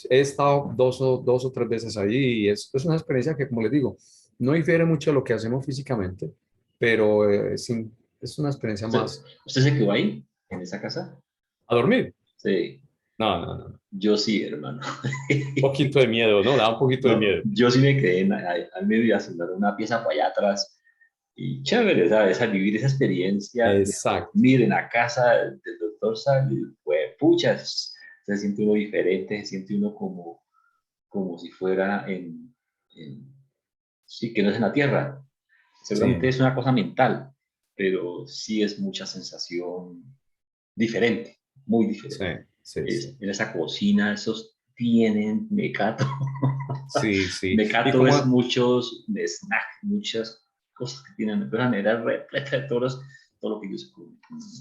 he estado dos o tres veces allí y es una experiencia que, como les digo, no difiere mucho de lo que hacemos físicamente, pero es una experiencia ¿Usted, más. usted se quedó ahí, en esa casa? ¿A dormir? Sí, No, no, no. yo sí, hermano. Un poquito de miedo, ¿no? Da un poquito de No, miedo. yo sí me quedé al medio y asignar una pieza para allá atrás. Y chévere, ¿sabes? A vivir esa experiencia de Exacto. dormir en la casa del doctor Sally, pues, pucha, se siente uno diferente, se siente uno como si fuera sí, que no es en la tierra. Seguramente Sí, es una cosa mental, pero sí es mucha sensación diferente, muy sí, diferente. sí, sí. En esa cocina, esos tienen mecato. Sí, sí. Y Mecato es como muchos snacks, muchas cosas que tienen, pero era repleta de todo lo que yo sé.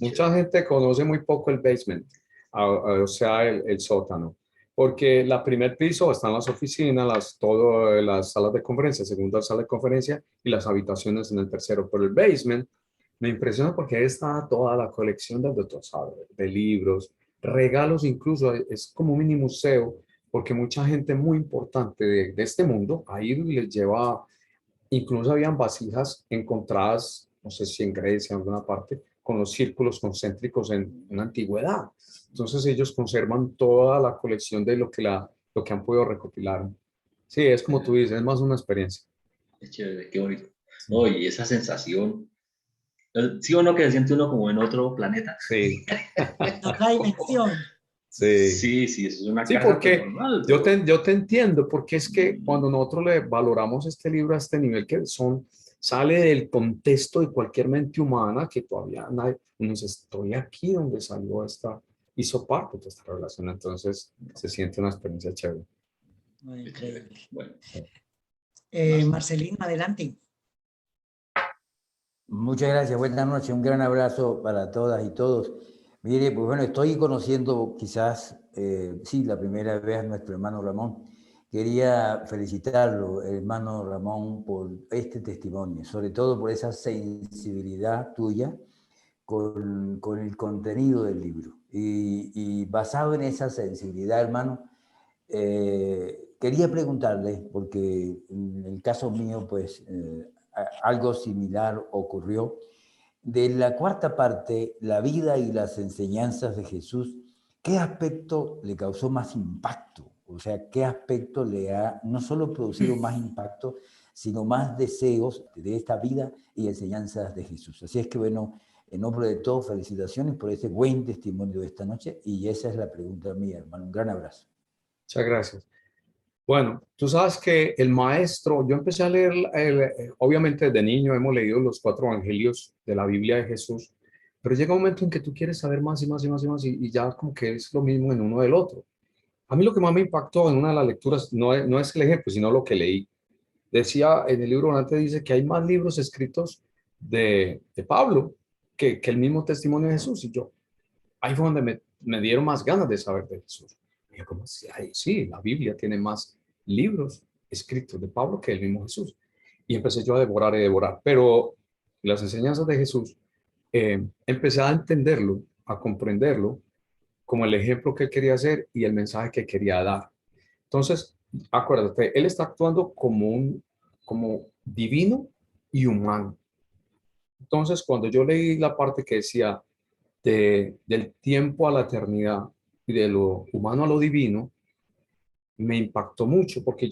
mucha gente conoce muy poco el basement, o sea, el sótano, porque la primer piso están las oficinas, las salas de conferencia, segunda sala de conferencia y las habitaciones en el tercero, pero el basement me impresiona porque ahí está toda la colección del Dr. Sadler, de libros, regalos incluso, es como un mini museo, porque mucha gente muy importante de este mundo ahí les lleva. Incluso habían vasijas encontradas, no sé si en Grecia, en alguna parte, con los círculos concéntricos en la antigüedad. Entonces ellos conservan toda la colección de lo que han podido recopilar. Sí, es como tú dices, es más una experiencia. Es chévere, qué bonito. Sí, Oye, esa sensación, sí o no que se siente uno como en otro planeta. sí, En otra dimensión. sí. Sí, sí, eso es una Sí, casa pues porque normal, yo pero te entiendo, porque es que cuando nosotros le valoramos este libro a este nivel que sale del contexto de cualquier mente humana, que todavía nadie, uno dice, estoy aquí donde salió hizo parte de esta relación, entonces se siente una experiencia chévere. Muy qué chévere. increíble. Bueno, Sí. más. Marcelino, adelante. Muchas gracias, buenas noches, un gran abrazo para todas y todos. Mire, pues bueno, estoy conociendo quizás, sí, la primera vez a nuestro hermano Ramón. Quería felicitarlo, hermano Ramón, por este testimonio, sobre todo por esa sensibilidad tuya con el contenido del libro. Y basado en esa sensibilidad, hermano, quería preguntarle, porque en el caso mío, pues algo similar ocurrió, de la cuarta parte, la vida y las enseñanzas de Jesús, ¿qué aspecto le causó más impacto? O sea, ¿qué aspecto le ha no solo producido más impacto, sino más deseos de esta vida y enseñanzas de Jesús? Así es que, bueno, en nombre de todos, felicitaciones por ese buen testimonio de esta noche. Y esa es la pregunta mía, hermano. Un gran abrazo. Muchas gracias. Bueno, tú sabes que el maestro, yo empecé a leer, obviamente desde niño hemos leído los 4 evangelios de la Biblia de Jesús, pero llega un momento en que tú quieres saber más y más y más y más y ya como que es lo mismo en uno del otro. A mí lo que más me impactó en una de las lecturas no es el ejemplo, sino lo que leí. Decía en el libro antes, dice que hay más libros escritos de Pablo que el mismo testimonio de Jesús. Y yo, ahí fue donde me dieron más ganas de saber de Jesús. Y yo como, sí, sí, la Biblia tiene más libros escritos de Pablo que el mismo Jesús. Y empecé yo a devorar y devorar. Pero las enseñanzas de Jesús, empecé a entenderlo, a comprenderlo, como el ejemplo que él quería hacer y el mensaje que quería dar. Entonces, acuérdate, él está actuando como divino y humano. Entonces, cuando yo leí la parte que decía del tiempo a la eternidad y de lo humano a lo divino, me impactó mucho porque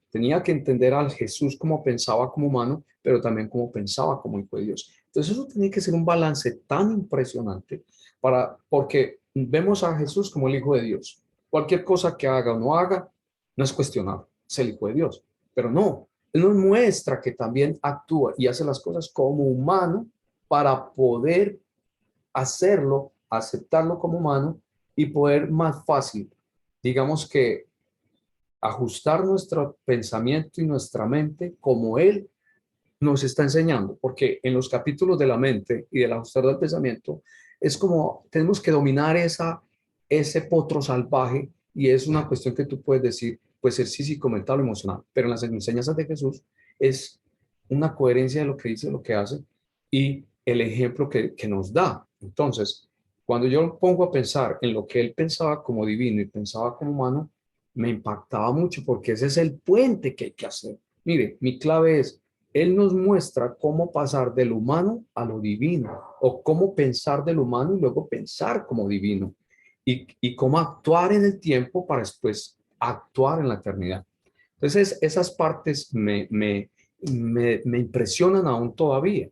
tenía que entender al Jesús como pensaba como humano, pero también como pensaba como hijo de Dios. Entonces eso tiene que ser un balance tan impresionante porque vemos a Jesús como el Hijo de Dios. Cualquier cosa que haga o no haga, no es cuestionable, es el Hijo de Dios. Pero no, Él nos muestra que también actúa y hace las cosas como humano para poder hacerlo, aceptarlo como humano y poder más fácil, digamos que ajustar nuestro pensamiento y nuestra mente como Él nos está enseñando, porque en los capítulos de la mente y del ajustar del pensamiento es como tenemos que dominar ese potro salvaje y es una cuestión que tú puedes decir, puede ser físico, mental o emocional, pero en las enseñanzas de Jesús es una coherencia de lo que dice, lo que hace y el ejemplo que nos da. Entonces, cuando yo pongo a pensar en lo que él pensaba como divino y pensaba como humano, me impactaba mucho porque ese es el puente que hay que hacer. Mire, mi clave es, él nos muestra cómo pasar del humano a lo divino o cómo pensar del humano y luego pensar como divino y cómo actuar en el tiempo para después actuar en la eternidad. Entonces, esas partes me impresionan aún todavía.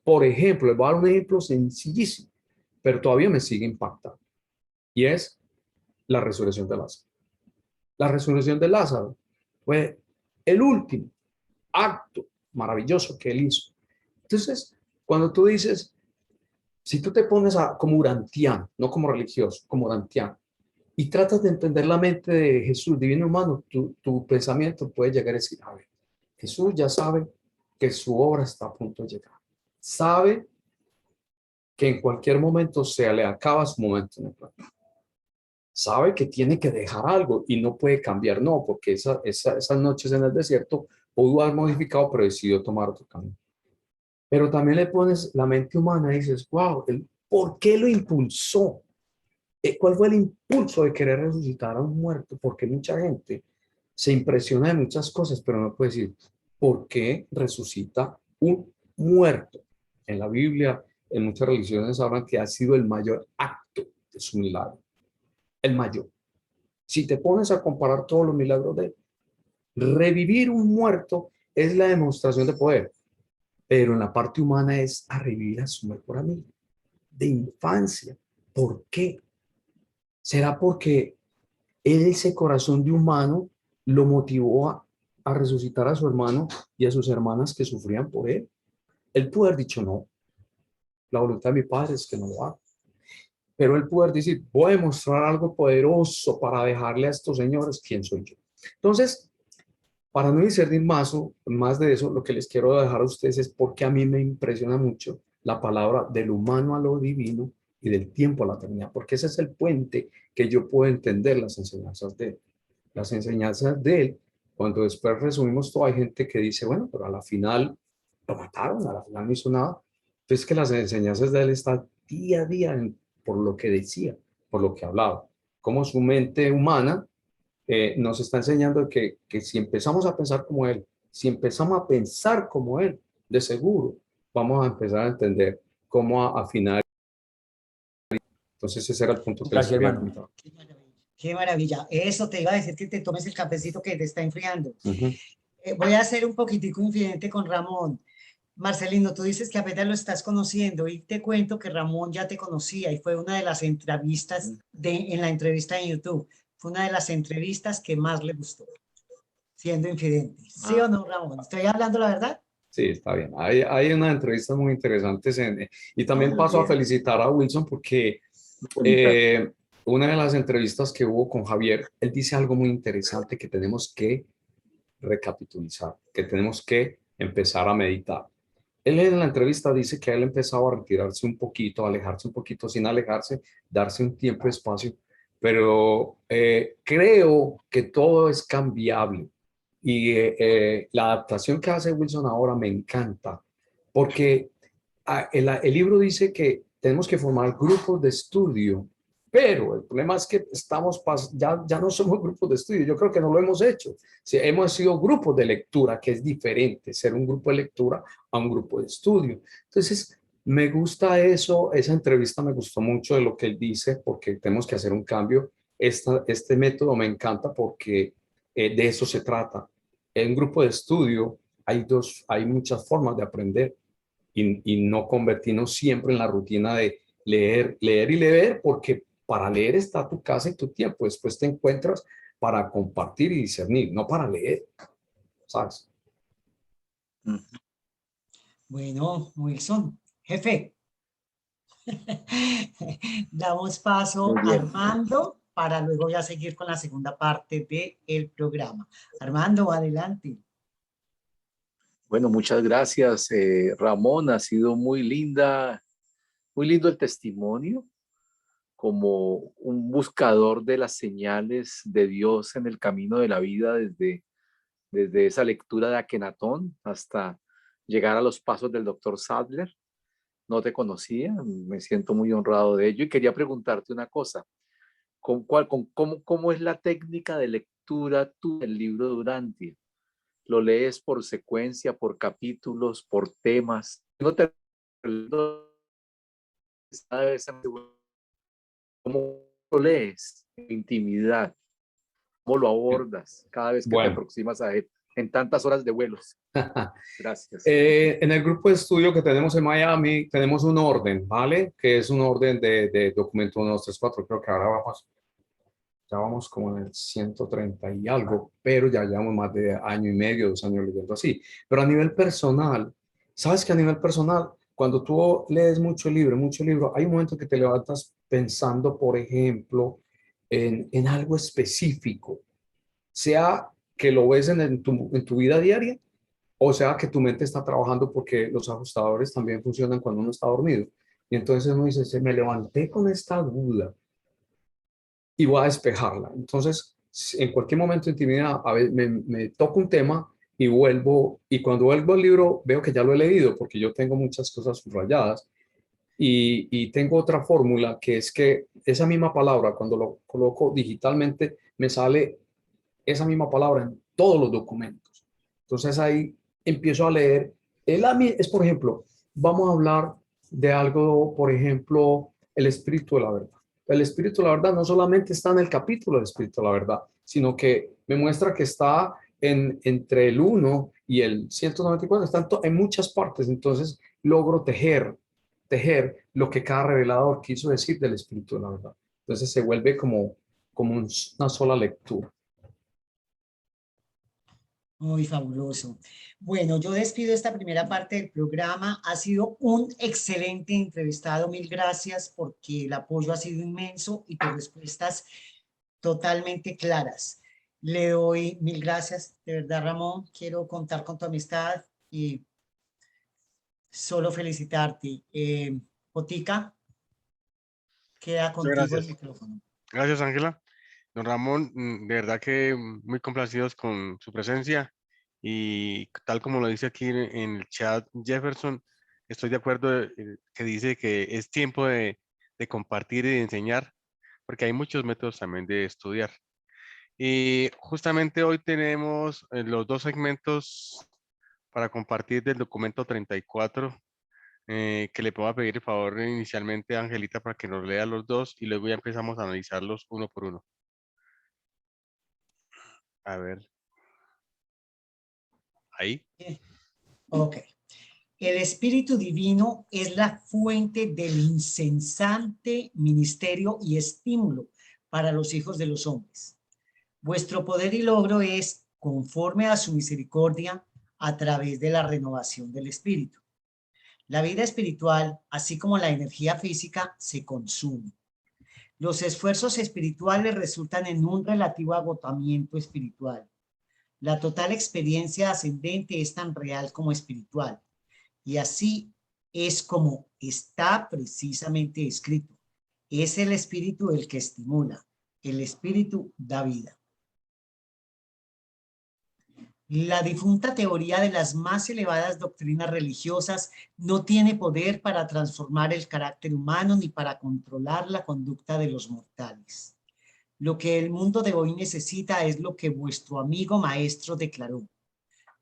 Por ejemplo, les voy a dar un ejemplo sencillísimo, pero todavía me sigue impactando y es la resurrección de Lázaro. La resurrección de Lázaro fue el último acto maravilloso que él hizo. Entonces, cuando tú dices, si tú te pones como urantiano, no como religioso, como urantiano, y tratas de entender la mente de Jesús, divino humano, tu pensamiento puede llegar a decir, a ver, Jesús ya sabe que su obra está a punto de llegar. Sabe que en cualquier momento se le acaba su momento en el planeta. Sabe que tiene que dejar algo y no puede cambiar, no, porque esas noches en el desierto pudo haber modificado, pero decidió tomar otro camino. Pero también le pones la mente humana y dices, wow, ¿por qué lo impulsó? ¿Cuál fue el impulso de querer resucitar a un muerto? Porque mucha gente se impresiona de muchas cosas, pero no puede decir, ¿por qué resucita un muerto? En la Biblia, en muchas religiones hablan que ha sido el mayor acto de su milagro. El mayor. Si te pones a comparar todos los milagros de él, revivir un muerto es la demostración de poder, pero en la parte humana es a revivir a su mejor amigo de infancia. ¿Por qué? ¿Será porque ese corazón de humano lo motivó a resucitar a su hermano y a sus hermanas que sufrían por él? Él pudo haber dicho no, la voluntad de mi padre es que no lo haga. Pero él pudo haber dicho, voy a mostrar algo poderoso para dejarle a estos señores quién soy yo. Entonces, para no discernir más de eso, lo que les quiero dejar a ustedes es porque a mí me impresiona mucho la palabra del humano a lo divino y del tiempo a la eternidad, porque ese es el puente que yo puedo entender las enseñanzas de él. Las enseñanzas de él, cuando después resumimos todo, hay gente que dice, bueno, pero a la final lo mataron, a la final no hizo nada. Entonces que las enseñanzas de él están día a día por lo que decía, por lo que hablaba, como su mente humana nos está enseñando que si empezamos a pensar como él, si empezamos a pensar como él, de seguro vamos a empezar a entender cómo afinar. Entonces ese era el punto que les Gracias, quería hermano. comentar. Qué maravilla. Qué maravilla. Eso te iba a decir que te tomes el cafecito que te está enfriando. Voy a ser un poquitico infidente con Ramón. Marcelino, tú dices que apenas lo estás conociendo y te cuento que Ramón ya te conocía y fue una de las entrevistas en la entrevista en YouTube. Fue una de las entrevistas que más le gustó, siendo infidente. ¿Sí o no, Ramón? ¿Estoy hablando la verdad? Sí, está bien. Hay unas entrevistas muy interesantes y también Muy paso a bien. felicitar a Wilson porque una de las entrevistas que hubo con Javier, él dice algo muy interesante que tenemos que recapitulizar, que tenemos que empezar a meditar. Él en la entrevista dice que él empezaba a retirarse un poquito, a alejarse un poquito, sin alejarse, darse un tiempo y espacio, pero creo que todo es cambiable y la adaptación que hace Wilson ahora me encanta, porque el libro dice que tenemos que formar grupos de estudio, pero el problema es que ya no somos grupos de estudio, yo creo que no lo hemos hecho. Sí, hemos sido grupos de lectura, que es diferente ser un grupo de lectura a un grupo de estudio. Entonces, me gusta eso, esa entrevista me gustó mucho de lo que él dice, porque tenemos que hacer un cambio. Este método me encanta porque de eso se trata. En un grupo de estudio hay muchas formas de aprender y no convertirnos siempre en la rutina de leer, leer y leer, porque para leer está tu casa y tu tiempo. Después te encuentras para compartir y discernir, no para leer, ¿sabes? Bueno, Wilson, jefe, damos paso Muy a bien. Armando para luego ya seguir con la segunda parte del programa. Armando, adelante. Bueno, muchas gracias, Ramón. Ha sido muy lindo el testimonio como un buscador de las señales de Dios en el camino de la vida desde esa lectura de Akenatón hasta llegar a los pasos del doctor Sadler. No te conocía, me siento muy honrado de ello y quería preguntarte una cosa. ¿Cómo es la técnica de lectura tú del libro de Urantia? ¿Lo lees por secuencia, por capítulos, por temas? No te... ¿Cómo lo lees en intimidad? ¿Cómo lo abordas cada vez que te Bueno. aproximas a él en tantas horas de vuelos? Gracias. En el grupo de estudio que tenemos en Miami, tenemos un orden, ¿vale? Que es un orden de documento 1, 2, 3, 4. Creo que ahora ya vamos como en el 130 y algo, pero ya llevamos más de año y medio, 2 años leyendo así. Pero a nivel personal, ¿sabes que a nivel personal, cuando tú lees mucho libro, hay un momento que te levantas pensando, por ejemplo, en algo específico, sea que lo ves en tu vida diaria, o sea que tu mente está trabajando, porque los ajustadores también funcionan cuando uno está dormido. Y entonces uno dice, me levanté con esta duda y voy a despejarla. Entonces, en cualquier momento de intimidad, a veces me toco un tema y vuelvo, y cuando vuelvo al libro veo que ya lo he leído, porque yo tengo muchas cosas subrayadas, y tengo otra fórmula, que es que esa misma palabra, cuando lo coloco digitalmente, me sale esa misma palabra en todos los documentos. Entonces ahí empiezo a leer. Es, por ejemplo, vamos a hablar de algo, por ejemplo, el espíritu de la verdad. El espíritu de la verdad no solamente está en el capítulo del espíritu de la verdad, sino que me muestra que está entre el 1 y el 194, está en muchas partes. Entonces logro tejer lo que cada revelador quiso decir del espíritu de la verdad. Entonces se vuelve como una sola lectura. Muy fabuloso. Bueno, yo despido esta primera parte del programa. Ha sido un excelente entrevistado. Mil gracias porque el apoyo ha sido inmenso y tus respuestas totalmente claras. Le doy mil gracias. De verdad, Ramón, quiero contar con tu amistad y solo felicitarte. Botica, queda Muchas contigo el gracias. micrófono. Gracias, Ángela. Don Ramón, de verdad que muy complacidos con su presencia, y tal como lo dice aquí en el chat Jefferson, estoy de acuerdo, que dice que es tiempo de compartir y de enseñar, porque hay muchos métodos también de estudiar. Y justamente hoy tenemos los 2 segmentos para compartir del documento 34, que le puedo pedir el favor inicialmente a Angelita para que nos lea los 2 y luego ya empezamos a analizarlos uno por uno. A ver, ahí. Ok. El Espíritu Divino es la fuente del incesante ministerio y estímulo para los hijos de los hombres. Vuestro poder y logro es conforme a su misericordia a través de la renovación del Espíritu. La vida espiritual, así como la energía física, se consume. Los esfuerzos espirituales resultan en un relativo agotamiento espiritual. La total experiencia ascendente es tan real como espiritual. Y así es como está precisamente escrito. Es el espíritu el que estimula. El espíritu da vida. La difunta teoría de las más elevadas doctrinas religiosas no tiene poder para transformar el carácter humano ni para controlar la conducta de los mortales. Lo que el mundo de hoy necesita es lo que vuestro amigo maestro declaró.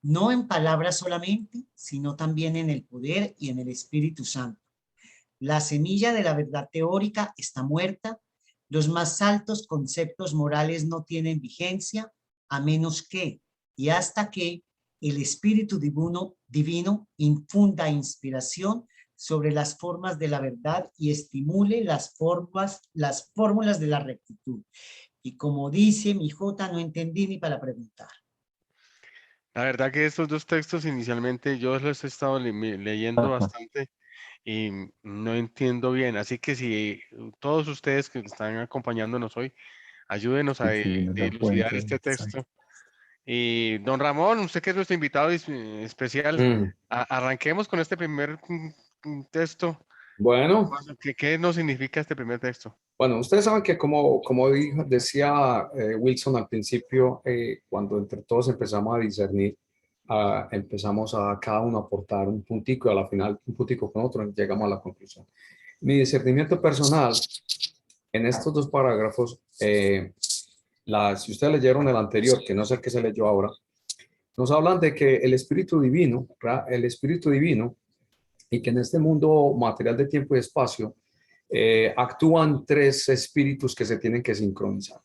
No en palabras solamente, sino también en el poder y en el Espíritu Santo. La semilla de la verdad teórica está muerta. Los más altos conceptos morales no tienen vigencia, a menos que y hasta que el Espíritu divino infunda inspiración sobre las formas de la verdad y estimule las fórmulas de la rectitud. Y como dice mi Jota, no entendí ni para preguntar. La verdad que estos dos textos inicialmente yo los he estado leyendo bastante y no entiendo bien. Así que si todos ustedes que están acompañándonos hoy, ayúdenos a dilucidar este texto. Y don Ramón, usted que es nuestro invitado especial, arranquemos con este primer texto. Bueno, ¿Qué nos significa este primer texto? bueno, ustedes saben que como decía Wilson al principio, cuando entre todos empezamos a discernir, empezamos a cada uno a aportar un puntico y a la final un puntico con otro, llegamos a la conclusión. Mi discernimiento personal en estos dos parágrafos, si ustedes leyeron el anterior, que no es el que se leyó ahora, nos hablan de que el Espíritu Divino, y que en este mundo material de tiempo y espacio, actúan tres espíritus que se tienen que sincronizar.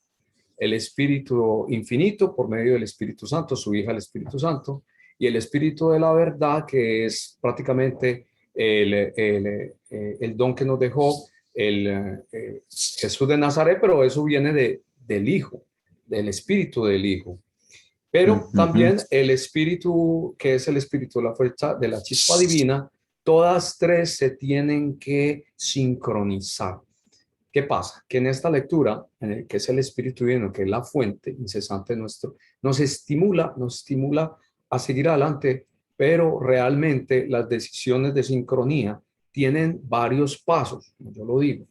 El Espíritu Infinito por medio del Espíritu Santo, su hija el Espíritu Santo, y el Espíritu de la verdad, que es prácticamente el don que nos dejó Jesús de Nazaret, pero eso viene del Hijo, del Espíritu del Hijo. Pero también el Espíritu, que es el Espíritu de la fuerza, de la chispa divina, todas tres se tienen que sincronizar. ¿Qué pasa? Que en esta lectura, que es el Espíritu Divino, que es la fuente incesante nuestro, nos estimula a seguir adelante, pero realmente las decisiones de sincronía tienen varios pasos, como yo lo digo.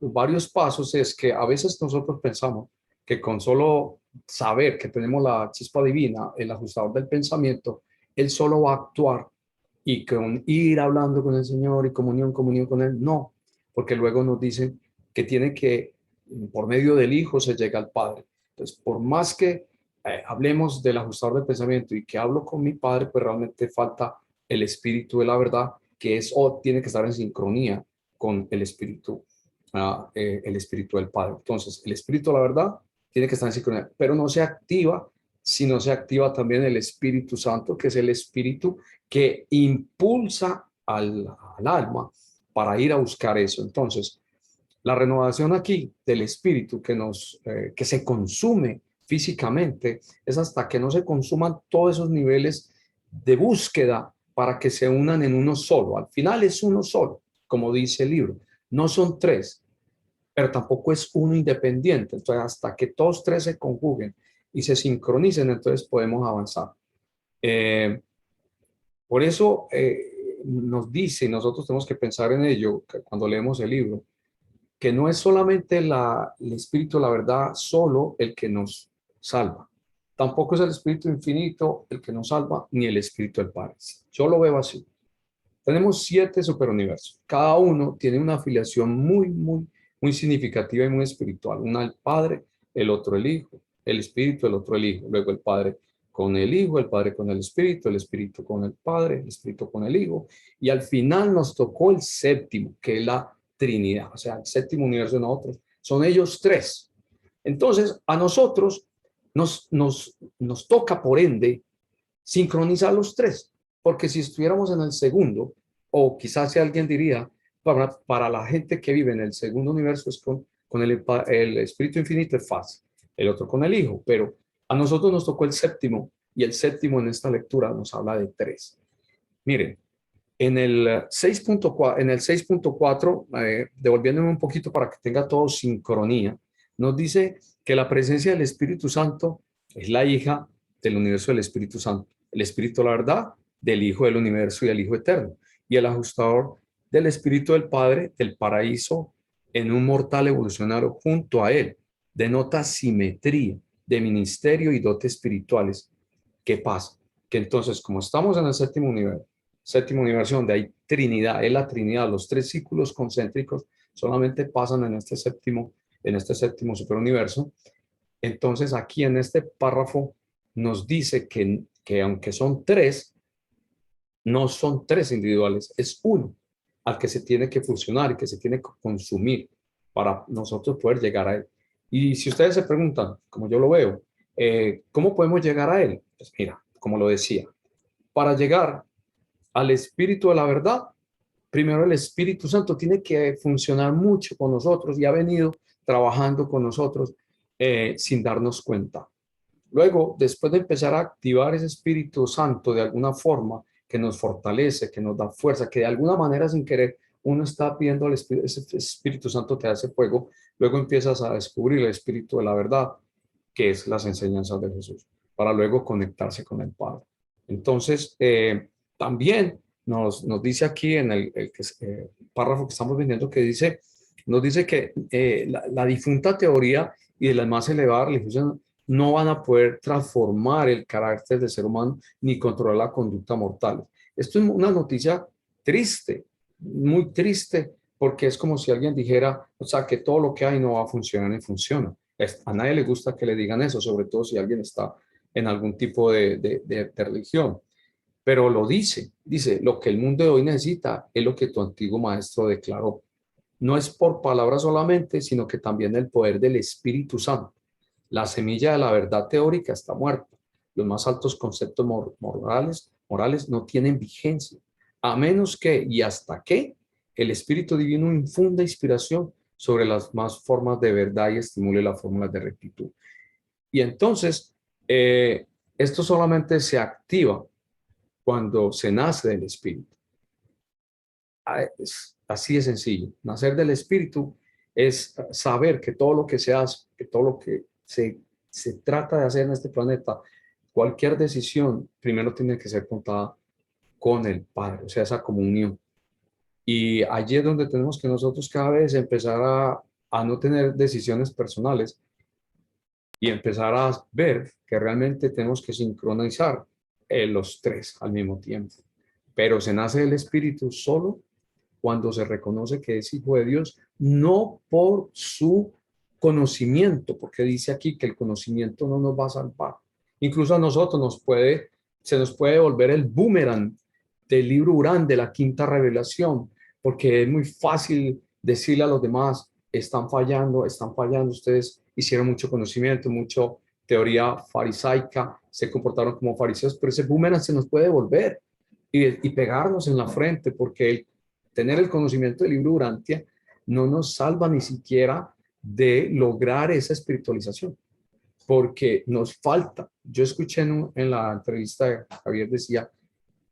Los varios pasos es que a veces nosotros pensamos que con solo saber que tenemos la chispa divina, el ajustador del pensamiento, él solo va a actuar y con ir hablando con el Señor y comunión con él, no, porque luego nos dicen que tiene que, por medio del Hijo se llega al Padre. Entonces, por más que hablemos del ajustador del pensamiento y que hablo con mi Padre, pues realmente falta el Espíritu de la verdad, que es tiene que estar en sincronía con el Espíritu del Padre. Entonces, el Espíritu de la verdad tiene que estar en sincronía, pero no se activa si no se activa también el Espíritu Santo, que es el Espíritu que impulsa al alma para ir a buscar eso. Entonces, la renovación aquí del Espíritu que se consume físicamente es hasta que no se consuman todos esos niveles de búsqueda para que se unan en uno solo. Al final es uno solo, como dice el libro. No son tres, pero tampoco es uno independiente. Entonces, hasta que todos tres se conjuguen y se sincronicen, entonces podemos avanzar. Por eso nos dice, nosotros tenemos que pensar en ello cuando leemos el libro, que no es solamente el Espíritu de la verdad solo el que nos salva. Tampoco es el Espíritu Infinito el que nos salva, ni el Espíritu del Padre. Yo lo veo así. Tenemos 7 superuniversos. Cada uno tiene una afiliación muy significativa y muy espiritual. Una el Padre, el otro el Hijo, el Espíritu, el otro el Hijo. Luego el Padre con el Hijo, el Padre con el Espíritu con el Padre, el Espíritu con el Hijo. Y al final nos tocó el séptimo, que es la Trinidad. O sea, el séptimo universo de nosotros. Son ellos 3. Entonces, a nosotros nos toca, por ende, sincronizar los 3. Porque si estuviéramos en el segundo, o quizás si alguien diría, para la gente que vive en el segundo universo es con el Espíritu Infinito es fácil, el otro con el Hijo, pero a nosotros nos tocó el séptimo, y el séptimo en esta lectura nos habla de 3. Miren, en el 6.4, devolviéndome un poquito para que tenga todo sincronía, nos dice que la presencia del Espíritu Santo es la hija del universo del Espíritu Santo, el Espíritu de la verdad, del Hijo del universo y del Hijo eterno, y el ajustador del Espíritu del Padre del paraíso en un mortal evolucionario junto a él. Denota simetría de ministerio y dotes espirituales. ¿Qué pasa? Que entonces, como estamos en el séptimo universo donde hay Trinidad, es la Trinidad, los 3 círculos concéntricos solamente pasan en este séptimo superuniverso. Entonces, aquí en este párrafo nos dice que aunque son 3, no son 3 individuales, es uno al que se tiene que fusionar y que se tiene que consumir para nosotros poder llegar a él. Y si ustedes se preguntan, como yo lo veo, ¿cómo podemos llegar a él? Pues mira, como lo decía, para llegar al Espíritu de la verdad, primero el Espíritu Santo tiene que funcionar mucho con nosotros y ha venido trabajando con nosotros sin darnos cuenta. Luego, después de empezar a activar ese Espíritu Santo de alguna forma que nos fortalece, que nos da fuerza, que de alguna manera sin querer uno está pidiendo al Espíritu, ese Espíritu Santo te hace fuego, luego empiezas a descubrir el Espíritu de la verdad, que es las enseñanzas de Jesús, para luego conectarse con el Padre. Entonces, también nos dice aquí en el párrafo que estamos viendo que dice, nos dice que la difunta teoría y de las más elevadas religiones no van a poder transformar el carácter del ser humano ni controlar la conducta mortal. Esto es una noticia triste, muy triste, porque es como si alguien dijera, o sea, que todo lo que hay no va a funcionar ni funciona. A nadie le gusta que le digan eso, sobre todo si alguien está en algún tipo de religión. Pero lo dice, lo que el mundo de hoy necesita es lo que tu antiguo maestro declaró. No es por palabras solamente, sino que también el poder del Espíritu Santo. La semilla de la verdad teórica está muerta. Los más altos conceptos morales no tienen vigencia, a menos que y hasta que el Espíritu Divino infunda inspiración sobre las más formas de verdad y estimule las fórmulas de rectitud. Y entonces, esto solamente se activa cuando se nace del Espíritu. Es así de sencillo. Nacer del Espíritu es saber que todo lo que se hace, que todo lo que se trata de hacer en este planeta, cualquier decisión primero tiene que ser contada con el Padre, o sea, esa comunión. Y allí es donde tenemos que nosotros cada vez empezar a no tener decisiones personales y empezar a ver que realmente tenemos que sincronizar los tres al mismo tiempo. Pero se nace del Espíritu solo cuando se reconoce que es hijo de Dios, no por su conocimiento, porque dice aquí que el conocimiento no nos va a salvar. Incluso a nosotros se nos puede volver el boomerang del libro Urán, de la quinta revelación, porque es muy fácil decirle a los demás, están fallando, ustedes hicieron mucho conocimiento, mucha teoría farisaica, se comportaron como fariseos, pero ese boomerang se nos puede volver y pegarnos en la frente, porque tener el conocimiento del libro Urantia no nos salva ni siquiera de lograr esa espiritualización, porque nos falta. Yo escuché en la entrevista, Javier decía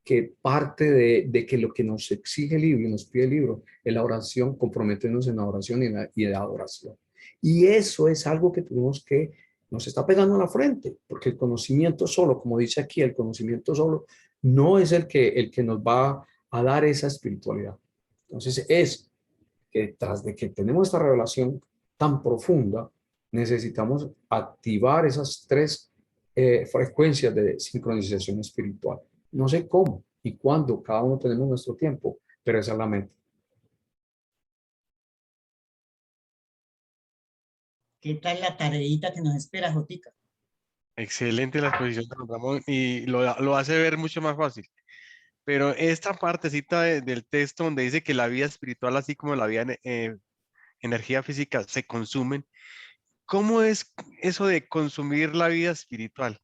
que parte de que lo que nos exige el libro y nos pide el libro es la oración, comprometernos en la oración y la adoración. Y eso es algo que tenemos que, nos está pegando a la frente, porque el conocimiento solo, como dice aquí, el conocimiento solo no es el que nos va a dar esa espiritualidad. Entonces es que tras de que tenemos esta revelación tan profunda, necesitamos activar esas tres frecuencias de sincronización espiritual. No sé cómo y cuándo, cada uno tenemos nuestro tiempo, pero esa es la mente. ¿Qué tal la tareita que nos espera, Jotica? Excelente la exposición de don Ramón y lo hace ver mucho más fácil. Pero esta partecita del texto donde dice que la vida espiritual, así como la vida energía física, se consumen, ¿cómo es eso de consumir la vida espiritual?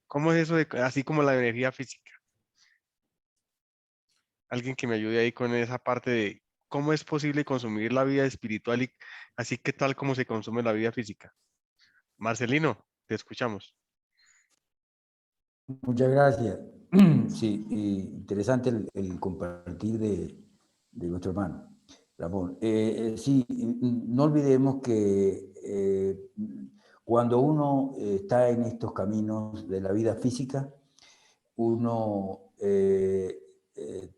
¿Cómo es eso de así como la energía física? Alguien que me ayude ahí con esa parte de cómo es posible consumir la vida espiritual y así que tal como se consume la vida física. Marcelino, te escuchamos. Muchas gracias. Sí, interesante el compartir de nuestro hermano Ramón. Sí, no olvidemos que cuando uno está en estos caminos de la vida física, uno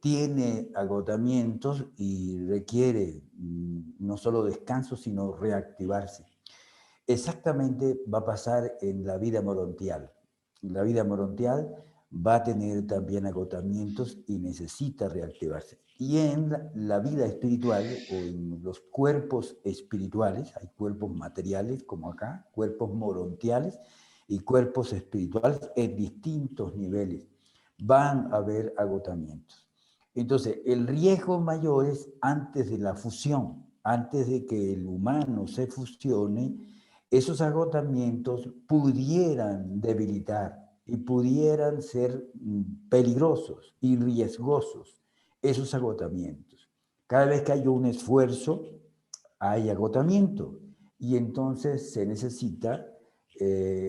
tiene agotamientos y requiere no solo descanso, sino reactivarse. Exactamente va a pasar en la vida morontial. La vida morontial va a tener también agotamientos y necesita reactivarse. Y en la vida espiritual o en los cuerpos espirituales, hay cuerpos materiales como acá, cuerpos morontiales y cuerpos espirituales en distintos niveles. Van a haber agotamientos. Entonces, el riesgo mayor es antes de la fusión, antes de que el humano se fusione, esos agotamientos pudieran debilitar y pudieran ser peligrosos y riesgosos esos agotamientos. Cada vez que hay un esfuerzo, hay agotamiento y entonces se necesita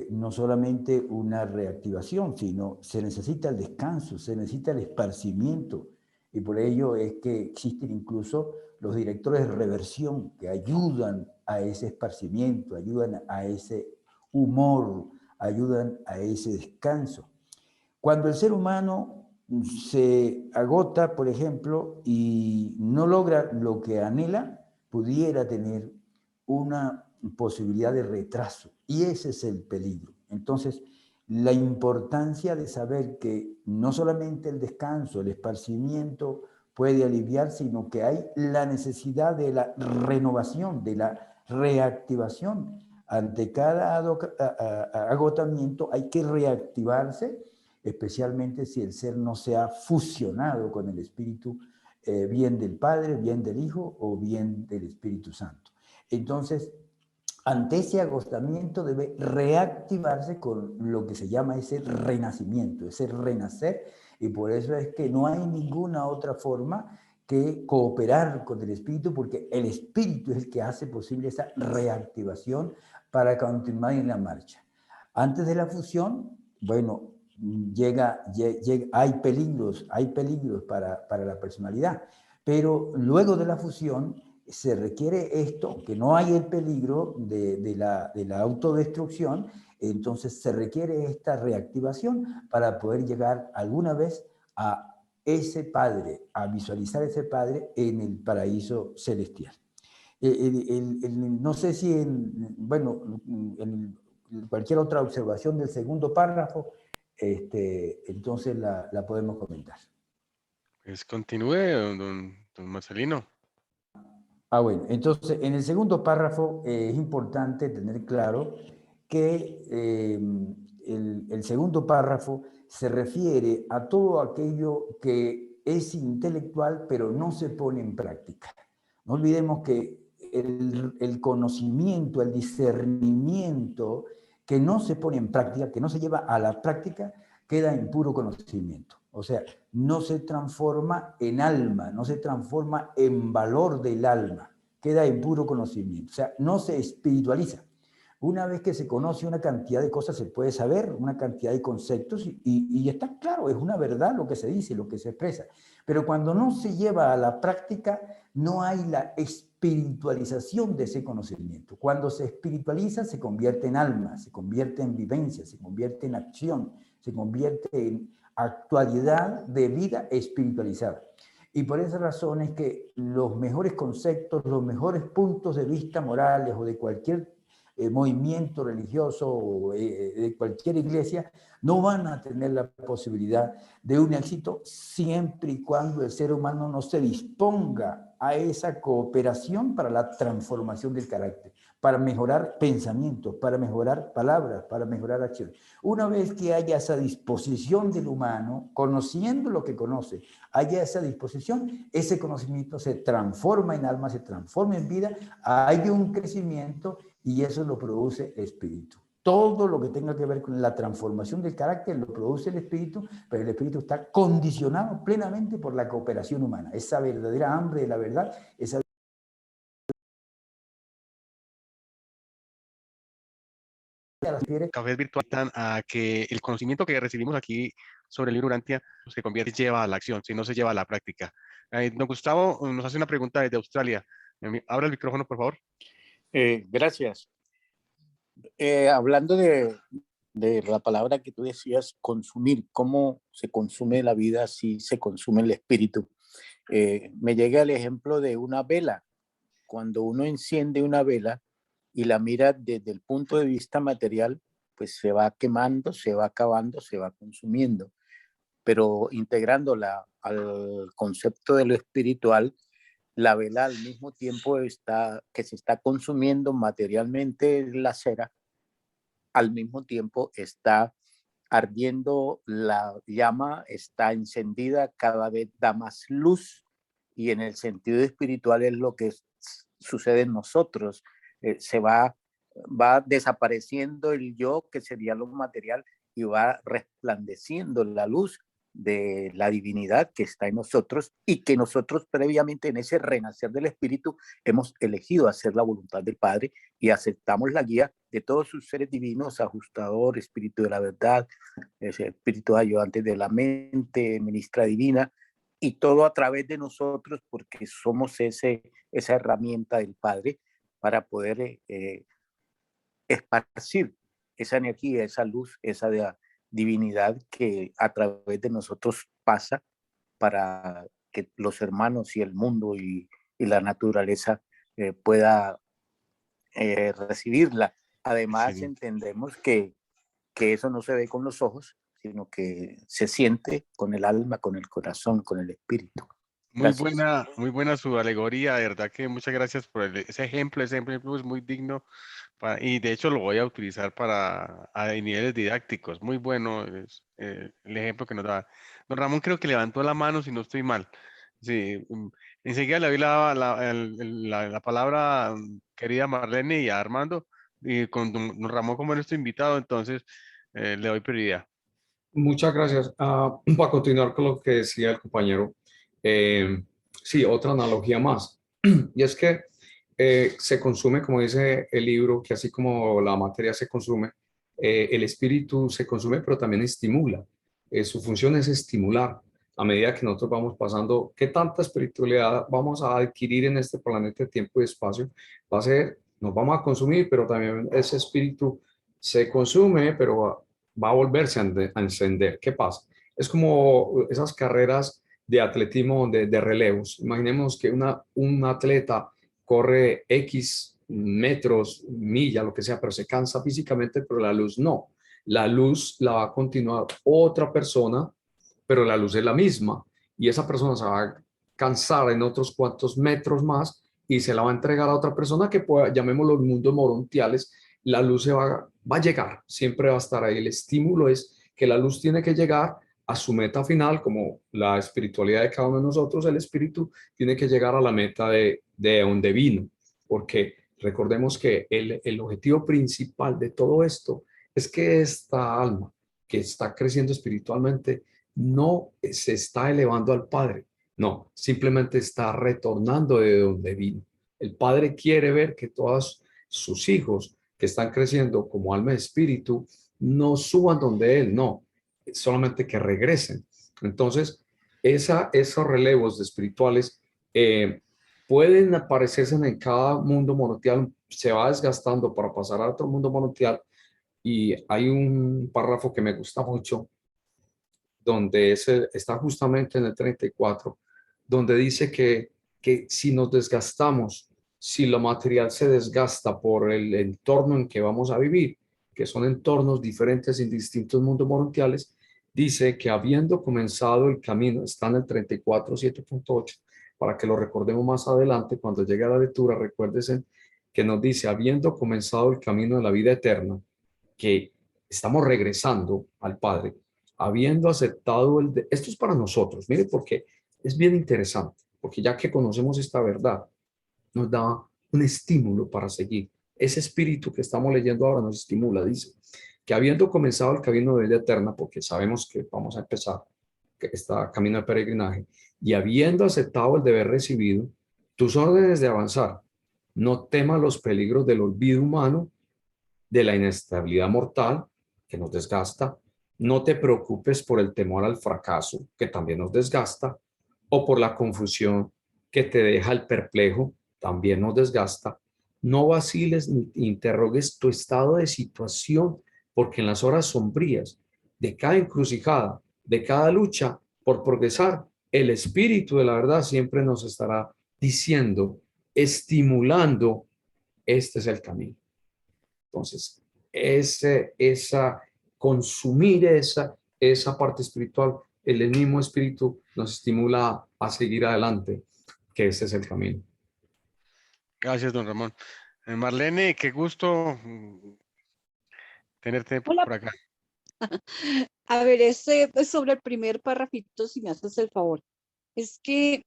no solamente una reactivación, sino se necesita el descanso, se necesita el esparcimiento. Y por ello es que existen incluso los directores de reversión que ayudan a ese esparcimiento, ayudan a ese humor, ayudan a ese descanso. Cuando el ser humano se agota, por ejemplo, y no logra lo que anhela, pudiera tener una posibilidad de retraso. Y ese es el peligro. Entonces, la importancia de saber que no solamente el descanso, el esparcimiento puede aliviar, sino que hay la necesidad de la renovación, de la reactivación. Ante cada agotamiento hay que reactivarse, especialmente si el ser no se ha fusionado con el Espíritu, bien del Padre, bien del Hijo o bien del Espíritu Santo. Entonces, ante ese agotamiento debe reactivarse con lo que se llama ese renacimiento, ese renacer, y por eso es que no hay ninguna otra forma que cooperar con el Espíritu, porque el Espíritu es el que hace posible esa reactivación para continuar en la marcha. Antes de la fusión, bueno, hay peligros para la personalidad, pero luego de la fusión se requiere esto, que no hay el peligro de la autodestrucción, entonces se requiere esta reactivación para poder llegar alguna vez a ese Padre, a visualizar ese Padre en el paraíso celestial. No sé si en cualquier otra observación del segundo párrafo, entonces la podemos comentar. Pues continúe, don Marcelino. Bueno, entonces en el segundo párrafo es importante tener claro que el segundo párrafo se refiere a todo aquello que es intelectual pero no se pone en práctica. No olvidemos que el conocimiento, el discernimiento que no se pone en práctica, que no se lleva a la práctica, queda en puro conocimiento. O sea, no se transforma en alma, no se transforma en valor del alma, queda en puro conocimiento. O sea, no se espiritualiza. Una vez que se conoce una cantidad de cosas, se puede saber una cantidad de conceptos y está claro, es una verdad lo que se dice, lo que se expresa. Pero cuando no se lleva a la práctica, no hay la espiritualización de ese conocimiento. Cuando se espiritualiza, se convierte en alma, se convierte en vivencia, se convierte en acción, se convierte en actualidad de vida espiritualizada. Y por esa razón es que los mejores conceptos, los mejores puntos de vista morales o de cualquier movimiento religioso o de cualquier iglesia no van a tener la posibilidad de un éxito siempre y cuando el ser humano no se disponga a esa cooperación para la transformación del carácter, para mejorar pensamientos, para mejorar palabras, para mejorar acciones. Una vez que haya esa disposición del humano, conociendo lo que conoce, haya esa disposición, ese conocimiento se transforma en alma, se transforma en vida, hay un crecimiento y eso lo produce el espíritu. Todo lo que tenga que ver con la transformación del carácter lo produce el espíritu, pero el espíritu está condicionado plenamente por la cooperación humana. Esa verdadera hambre de la verdad, esa Cafés virtuales a que el conocimiento que recibimos aquí sobre el libro Urantia se convierte, lleva a la acción, si no se lleva a la práctica. Don Gustavo nos hace una pregunta desde Australia. Abra el micrófono, por favor. Gracias. Hablando de la palabra que tú decías, consumir, cómo se consume la vida si se consume el espíritu. Me llega el ejemplo de una vela. Cuando uno enciende una vela y la mira desde el punto de vista material, pues se va quemando, se va acabando, se va consumiendo. Pero integrándola al concepto de lo espiritual, la vela al mismo tiempo que se está consumiendo materialmente la cera, al mismo tiempo está ardiendo la llama, está encendida, cada vez da más luz y en el sentido espiritual es lo que sucede en nosotros. Se va desapareciendo el yo, que sería lo material, y va resplandeciendo la luz de la divinidad que está en nosotros y que nosotros previamente en ese renacer del Espíritu hemos elegido hacer la voluntad del Padre y aceptamos la guía de todos sus seres divinos, ajustador, Espíritu de la verdad, ese Espíritu ayudante de la mente, ministra divina, y todo a través de nosotros porque somos esa herramienta del Padre para poder esparcir esa energía, esa luz, esa divinidad que a través de nosotros pasa para que los hermanos y el mundo y la naturaleza pueda recibirla. Además, Excelente. entendemos que eso no se ve con los ojos, sino que se siente con el alma, con el corazón, con el espíritu. Gracias. Muy buena su alegoría, de verdad que muchas gracias por ese ejemplo es muy digno y de hecho lo voy a utilizar para niveles didácticos, muy bueno el ejemplo que nos da. Don Ramón creo que levantó la mano si no estoy mal. Sí, enseguida le doy la palabra querida Marlene y a Armando y con don Ramón como nuestro invitado, entonces le doy prioridad. Muchas gracias. Para continuar con lo que decía el compañero, sí, otra analogía más. Y es que se consume, como dice el libro, que así como la materia se consume, el espíritu se consume, pero también estimula. Su función es estimular a medida que nosotros vamos pasando. ¿Qué tanta espiritualidad vamos a adquirir en este planeta de tiempo y espacio? Va a ser, nos vamos a consumir, pero también ese espíritu se consume, pero va a volverse a encender. ¿Qué pasa? Es como esas carreras de atletismo de relevos. Imaginemos que un atleta corre X metros, milla, lo que sea, pero se cansa físicamente, pero la luz no. La luz la va a continuar otra persona, pero la luz es la misma y esa persona se va a cansar en otros cuantos metros más y se la va a entregar a otra persona que pueda, llamémoslo mundos morontiales. La luz va a llegar, siempre va a estar ahí. El estímulo es que la luz tiene que llegar a su meta final, como la espiritualidad de cada uno de nosotros, el espíritu tiene que llegar a la meta de donde vino, porque recordemos que el objetivo principal de todo esto es que esta alma que está creciendo espiritualmente no se está elevando al Padre, no, simplemente está retornando de donde vino. El Padre quiere ver que todos sus hijos que están creciendo como alma y espíritu no suban donde Él, no, solamente que regresen. Entonces, esos relevos espirituales pueden aparecerse en cada mundo monoteal, se va desgastando para pasar a otro mundo monoteal. Y hay un párrafo que me gusta mucho, donde está justamente en el 34, donde dice que si nos desgastamos, si lo material se desgasta por el entorno en que vamos a vivir, que son entornos diferentes en distintos mundos mundiales, dice que habiendo comenzado el camino, está en el 34, 7.8, para que lo recordemos más adelante, cuando llegue a la lectura, recuérdense que nos dice, habiendo comenzado el camino de la vida eterna, que estamos regresando al Padre, habiendo aceptado esto es para nosotros, mire, porque es bien interesante, porque ya que conocemos esta verdad, nos da un estímulo para seguir. Ese espíritu que estamos leyendo ahora nos estimula, dice, que habiendo comenzado el camino de vida eterna, porque sabemos que vamos a empezar este camino de peregrinaje, y habiendo aceptado el deber recibido, tus órdenes de avanzar, no temas los peligros del olvido humano, de la inestabilidad mortal que nos desgasta, no te preocupes por el temor al fracaso que también nos desgasta, o por la confusión que te deja el perplejo, también nos desgasta. No vaciles ni interrogues tu estado de situación, porque en las horas sombrías de cada encrucijada, de cada lucha por progresar, el espíritu de la verdad siempre nos estará diciendo, estimulando, este es el camino. Entonces, consumir esa parte espiritual, el mismo espíritu nos estimula a seguir adelante, que ese es el camino. Gracias, don Ramón. Marlene, qué gusto tenerte Hola. por acá. A ver, es sobre el primer parrafito, si me haces el favor. Es que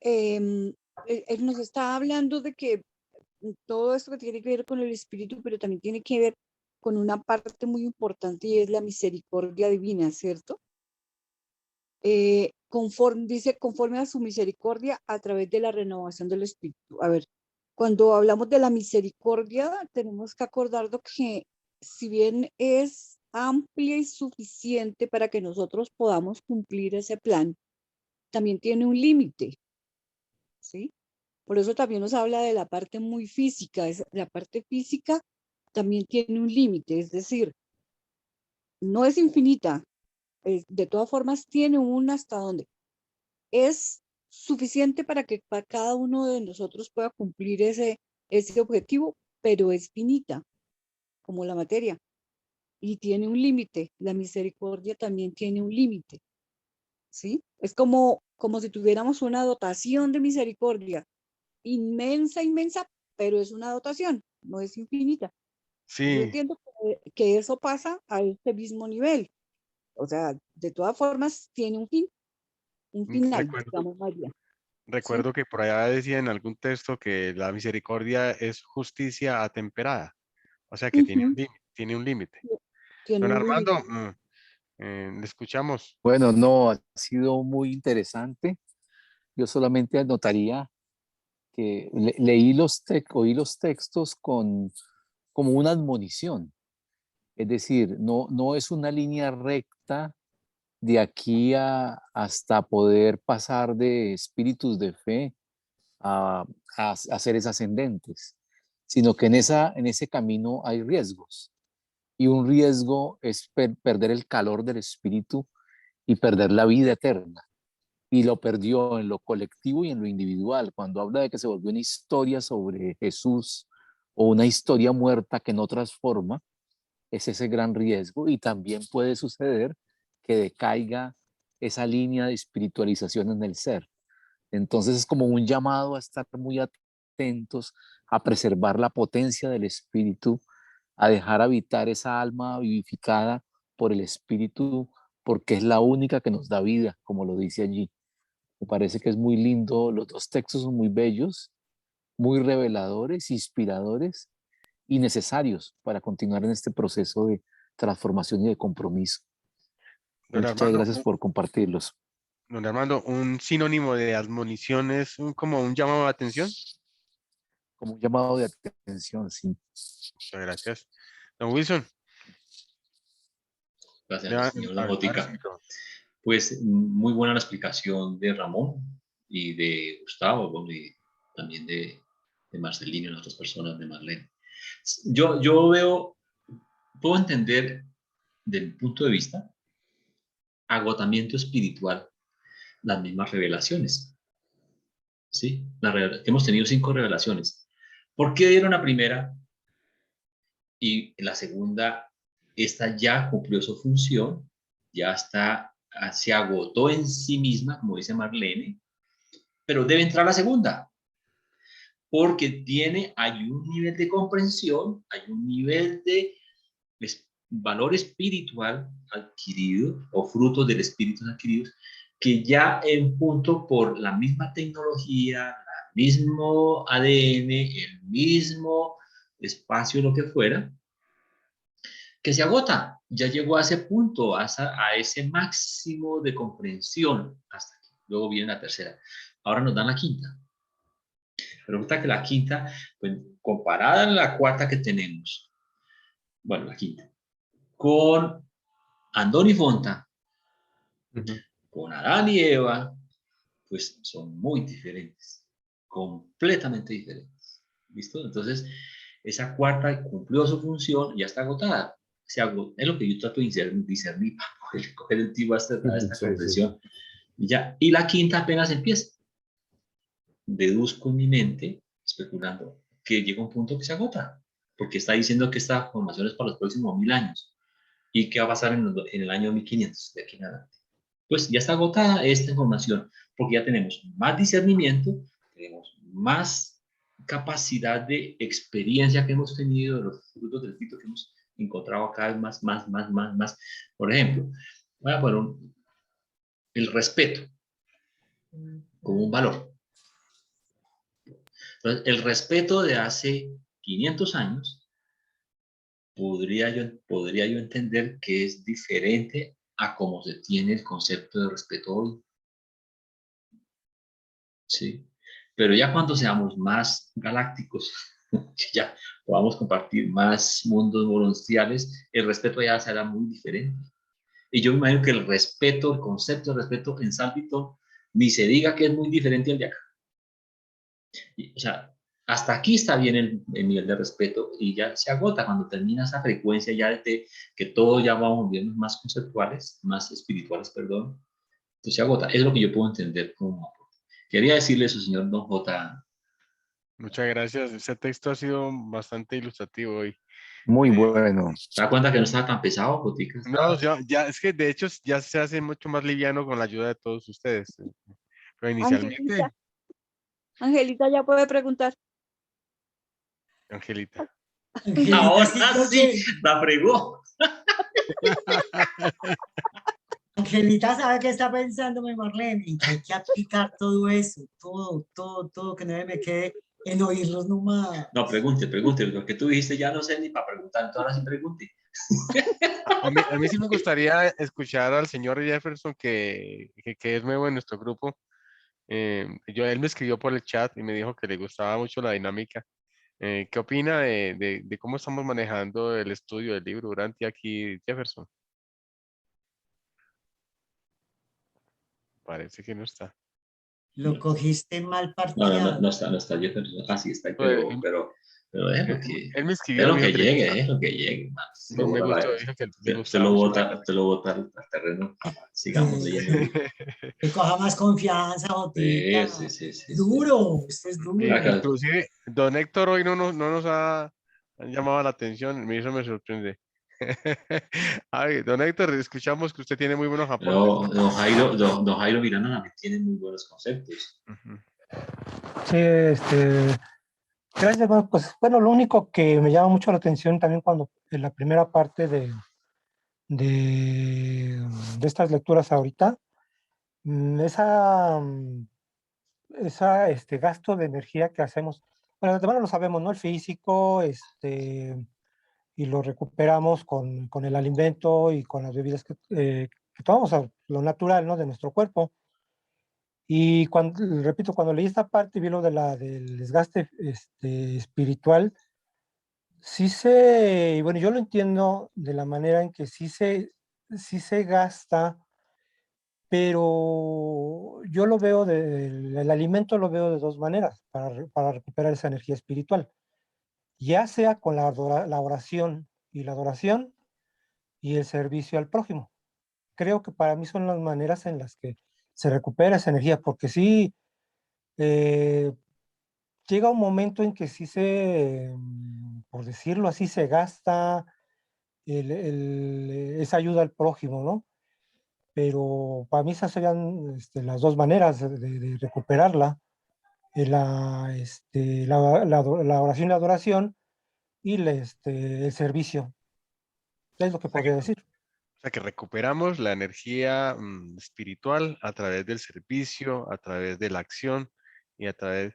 él nos está hablando de que todo esto que tiene que ver con el espíritu, pero también tiene que ver con una parte muy importante y es la misericordia divina, ¿cierto? Dice, conforme a su misericordia a través de la renovación del Espíritu. A ver, cuando hablamos de la misericordia, tenemos que acordarnos que si bien es amplia y suficiente para que nosotros podamos cumplir ese plan, también tiene un límite, ¿sí? Por eso también nos habla de la parte muy física. La parte física también tiene un límite, es decir, no es infinita. De todas formas, tiene un hasta donde es suficiente para que para cada uno de nosotros pueda cumplir ese objetivo, pero es finita, como la materia, y tiene un límite. La misericordia también tiene un límite, ¿sí? Es como si tuviéramos una dotación de misericordia inmensa, inmensa, pero es una dotación, no es infinita. Yo Sí, entiendo que eso pasa a este mismo nivel. O sea, de todas formas, tiene un final, recuerdo, digamos, María. ¿Sí? recuerdo que por allá decía en algún texto que la misericordia es justicia atemperada, o sea que Ujú. tiene un límite. Tiene Don un Armando, límite. le escuchamos. Bueno, no, ha sido muy interesante. Yo solamente anotaría que oí los textos como una admonición. Es decir, no es una línea recta de aquí hasta poder pasar de espíritus de fe a, a seres ascendentes, sino que en ese camino hay riesgos. Y un riesgo es perder el calor del espíritu y perder la vida eterna. Y lo perdió en lo colectivo y en lo individual. Cuando habla de que se volvió una historia sobre Jesús o una historia muerta que no transforma, es ese gran riesgo. Y también puede suceder que decaiga esa línea de espiritualización en el ser. Entonces es como un llamado a estar muy atentos, a preservar la potencia del espíritu, a dejar habitar esa alma vivificada por el espíritu, porque es la única que nos da vida, como lo dice allí. Me parece que es muy lindo, los dos textos son muy bellos, muy reveladores, inspiradores y necesarios para continuar en este proceso de transformación y de compromiso. Don Muchas Armando, gracias por compartirlos. don Armando, un sinónimo de admonición es como un llamado de atención. Como un llamado de atención, sí. Muchas gracias. Don Wilson, Gracias, señor Lamotica. Alcito. Pues muy buena la explicación de Ramón y de Gustavo, bueno, y también de Marcelino y las otras personas, de Marlene. Yo puedo entender desde mi punto de vista, agotamiento espiritual, las mismas revelaciones. ¿Sí? Hemos tenido 5 revelaciones. ¿Por qué dieron la primera? Y la segunda, esta ya cumplió su función, ya está, se agotó en sí misma, como dice Marlene, pero debe entrar la segunda, porque hay un nivel de comprensión, hay un nivel de valor espiritual adquirido o frutos del espíritu adquiridos, que ya en punto por la misma tecnología, el mismo ADN, el mismo espacio, lo que fuera, que se agota. Ya llegó a ese punto, a ese máximo de comprensión. Hasta aquí. Luego viene la tercera. Ahora nos dan la quinta. Pero resulta que la quinta, pues, comparada a la cuarta que tenemos, bueno, la quinta, con Andoni Fonta, con Adán y Eva, pues son muy diferentes, completamente diferentes. ¿Listo? Entonces, esa cuarta cumplió su función, ya está agotada. Es lo que yo trato de discernir para poder coger el tiro a esta Sí, sí. comprensión. Y ya. Y la quinta apenas empieza. Deduzco en mi mente, especulando, que llega un punto que se agota, porque está diciendo que esta formación es para los próximos 1000 años. ¿Y qué va a pasar en el año 1500 de aquí en adelante? Pues ya está agotada esta información, porque ya tenemos más discernimiento, tenemos más capacidad de experiencia que hemos tenido, de los frutos del Espíritu que hemos encontrado cada vez más. Por ejemplo, voy a poner el respeto como un valor. Entonces, el respeto de hace 500 años podría yo entender que es diferente a cómo se tiene el concepto de respeto hoy. Sí. Pero ya cuando seamos más galácticos, ya podamos compartir más mundos holonciales, el respeto ya será muy diferente. Y yo me imagino que el respeto, el concepto de respeto en Salvitón, ni se diga que es muy diferente al de acá. O sea, hasta aquí está bien el nivel de respeto y ya se agota cuando termina esa frecuencia ya de que todos ya vamos viendo más conceptuales, más espirituales, perdón. Entonces se agota. Es lo que yo puedo entender como aporte. Quería decirle eso, señor Don J. Muchas gracias. Ese texto ha sido bastante ilustrativo hoy. Muy bueno. ¿Se da cuenta que no estaba tan pesado, Jotica? No, ya es que de hecho ya se hace mucho más liviano con la ayuda de todos ustedes. Pero inicialmente, Angelita ya puede preguntar. Angelita. Angelita, Ahora sí, creo sí, que la fregó. Angelita sabe qué está pensando, mi Marlene, y que hay que aplicar todo eso, todo, que no me quede en oírlos nomás. No, pregunte, lo que tú dijiste ya no sé ni para preguntar, entonces ahora sí pregunte. A mí sí me gustaría escuchar al señor Jefferson, que es nuevo en nuestro grupo. Él me escribió por el chat y me dijo que le gustaba mucho la dinámica. ¿Qué opina de cómo estamos manejando el estudio del libro Urantia aquí, Jefferson? Parece que no está. Lo cogiste mal No parqueado. está Jefferson. Ah, sí está ahí, Pues, pero él me escribió, me dijo que le gustaba. es lo que llegue, más. Me gustó, dijo que le Usted gustaba mucho la usted lo bota al terreno. Sigamos leyendo. Que coja más confianza, Botica. Sí. Duro, esto es duro. Acá. Inclusive, don Héctor hoy no nos ha llamado la atención, eso me sorprende. Ay, don Héctor, escuchamos que usted tiene muy buenos aportes. No, don Jairo Miranda también tiene muy buenos conceptos. Ujú. Sí, gracias. Bueno, pues bueno, lo único que me llama mucho la atención también cuando en la primera parte de estas lecturas ahorita, ese gasto de energía que hacemos, bueno, de antemano lo sabemos, ¿no? El físico, y lo recuperamos con el alimento y con las bebidas que tomamos, lo natural, ¿no? De nuestro cuerpo. Y repito, cuando leí esta parte y vi lo del desgaste espiritual, y bueno, yo lo entiendo de la manera en que sí se gasta, pero yo lo veo, el alimento lo veo de dos maneras para recuperar esa energía espiritual, ya sea con la oración y la adoración y el servicio al prójimo. Creo que para mí son las maneras en las que se recupera esa energía, porque sí, llega un momento en que sí por decirlo así, se gasta esa ayuda al prójimo, ¿no? Pero para mí esas serían las dos maneras de recuperarla, la oración y la adoración y el servicio. Es lo que podría decir. O sea, que recuperamos la energía espiritual a través del servicio, a través de la acción y a través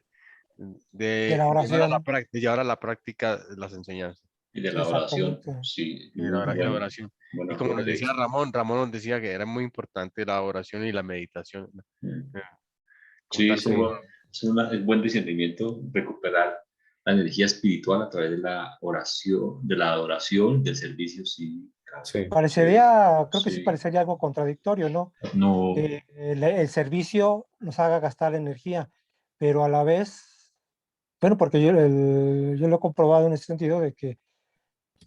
De la oración. de llevar a la práctica las enseñanzas. Y de la oración, Exactamente. sí. Y la oración. Bueno, Y como nos decía Ramón nos decía que era muy importante la oración y la meditación. Sí, Tal como- es buen discernimiento recuperar la energía espiritual a través de la oración, de la adoración, del servicio, sí. Sí. Creo que sí Sí. parecería algo contradictorio, ¿no? No, El servicio nos haga gastar energía, pero a la vez, bueno, porque yo lo he comprobado en ese sentido de que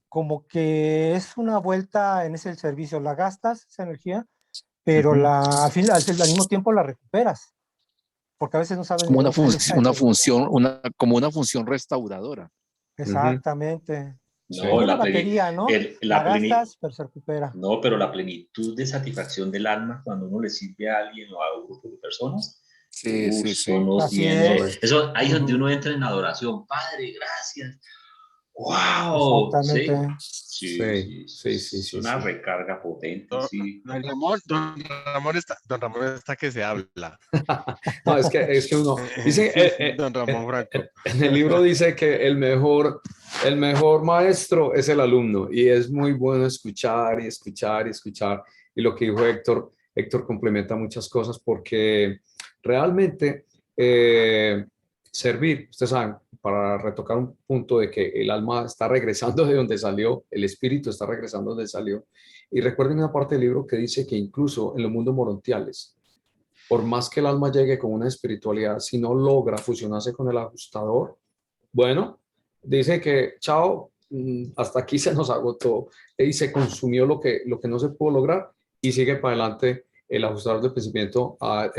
como que es una vuelta en ese servicio, la gastas esa energía, pero al mismo tiempo la recuperas, porque a veces no sabes ni Como dónde está esa energía. como una función restauradora. Exactamente. no, Como una la batería, ¿no? La gastas, pero se recupera. No, pero la plenitud de satisfacción del alma cuando uno le sirve a alguien o a un grupo de personas. Sí. Eso no Así tiene. es. Eso, ahí es donde uno entra en adoración. Padre, gracias. ¡Wow! Exactamente. Sí. Es una recarga potente, sí. Don Ramón está que se habla. No, es que uno dice, Don Ramón Franco. en el libro dice que el mejor el mejor maestro es el alumno y es muy bueno escuchar y escuchar y escuchar. Y lo que dijo Héctor complementa muchas cosas porque realmente servir, ustedes saben, para retocar un punto de que el alma está regresando de donde salió, el espíritu está regresando de donde salió. Y recuerden una parte del libro que dice que incluso en los mundos morontiales, por más que el alma llegue con una espiritualidad, si no logra fusionarse con el ajustador, bueno, dice que chao, hasta aquí se nos agotó y se consumió lo que no se pudo lograr y sigue para adelante el ajustador del pensamiento a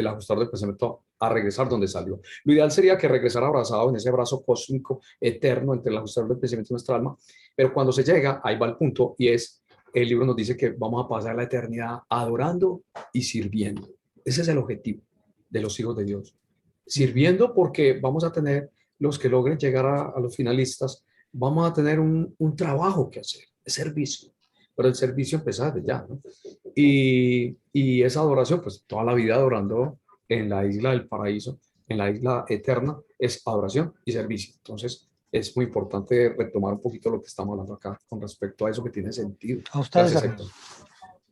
regresar donde salió. Lo ideal sería que regresara abrazado en ese brazo cósmico eterno entre el ajustador del pensamiento y nuestra alma, pero cuando se llega, ahí va el punto y es, el libro nos dice que vamos a pasar la eternidad adorando y sirviendo. Ese es el objetivo de los hijos de Dios. Sirviendo porque vamos a tener, los que logren llegar a los finalistas, vamos a tener un trabajo que hacer, es servicio. Pero el servicio empieza desde ya, ¿no? Y esa adoración, pues toda la vida adorando en la isla del paraíso, en la isla eterna, es adoración y servicio. Entonces, es muy importante retomar un poquito lo que estamos hablando acá con respecto a eso que tiene sentido. A ustedes, Gracias, hermano. Héctor.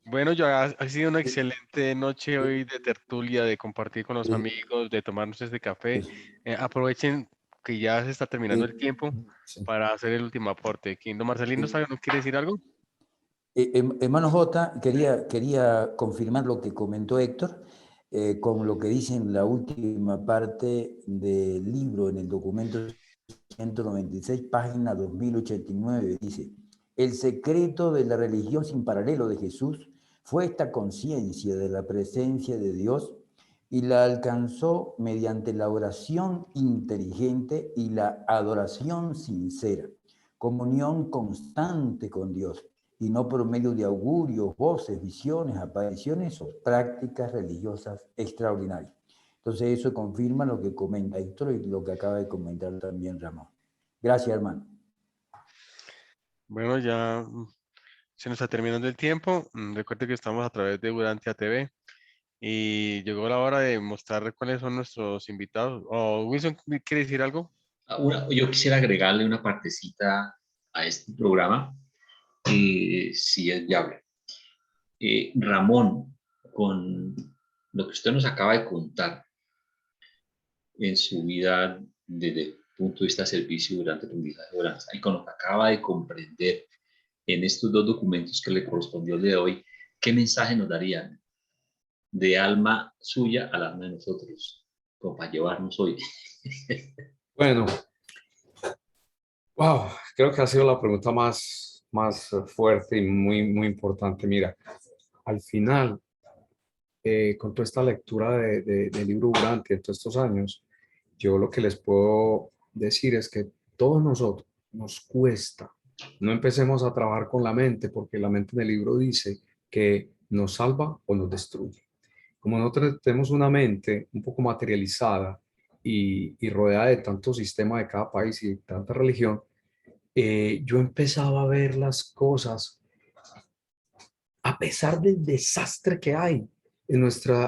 Bueno, ha sido una excelente noche hoy de tertulia, de compartir con los amigos, de tomarnos este café. Aprovechen que ya se está terminando el tiempo para hacer el último aporte. Don Marcelino, ¿sabe, no quiere decir algo? Hermano J, quería confirmar lo que comentó Héctor con lo que dice en la última parte del libro, en el documento 196, página 2089, dice: el secreto de la religión sin paralelo de Jesús fue esta conciencia de la presencia de Dios y la alcanzó mediante la oración inteligente y la adoración sincera, comunión constante con Dios, y no por medio de augurios, voces, visiones, apariciones o prácticas religiosas extraordinarias. Entonces eso confirma lo que comenta Héctor y lo que acaba de comentar también Ramón. Gracias, hermano. Bueno, ya se nos está terminando el tiempo. Recuerde que estamos a través de Urantia TV y llegó la hora de mostrar cuáles son nuestros invitados. Wilson, ¿quiere decir algo? Yo quisiera agregarle una partecita a este programa, si es viable. Ramón, con lo que usted nos acaba de contar en su vida desde el punto de vista de servicio durante el aprendizaje de Oranza, y con lo que acaba de comprender en estos dos documentos que le correspondió el de hoy, ¿qué mensaje nos darían de alma suya al alma de nosotros, como para llevarnos hoy? Bueno, wow, creo que ha sido la pregunta más fuerte y muy importante. Mira, al final, con toda esta lectura del libro Urantia de todos estos años, yo lo que les puedo decir es que todos nosotros nos cuesta. No empecemos a trabajar con la mente, porque la mente en el libro dice que nos salva o nos destruye. Como nosotros tenemos una mente un poco materializada y rodeada de tanto sistema de cada país y tanta religión, yo empezaba a ver las cosas a pesar del desastre que hay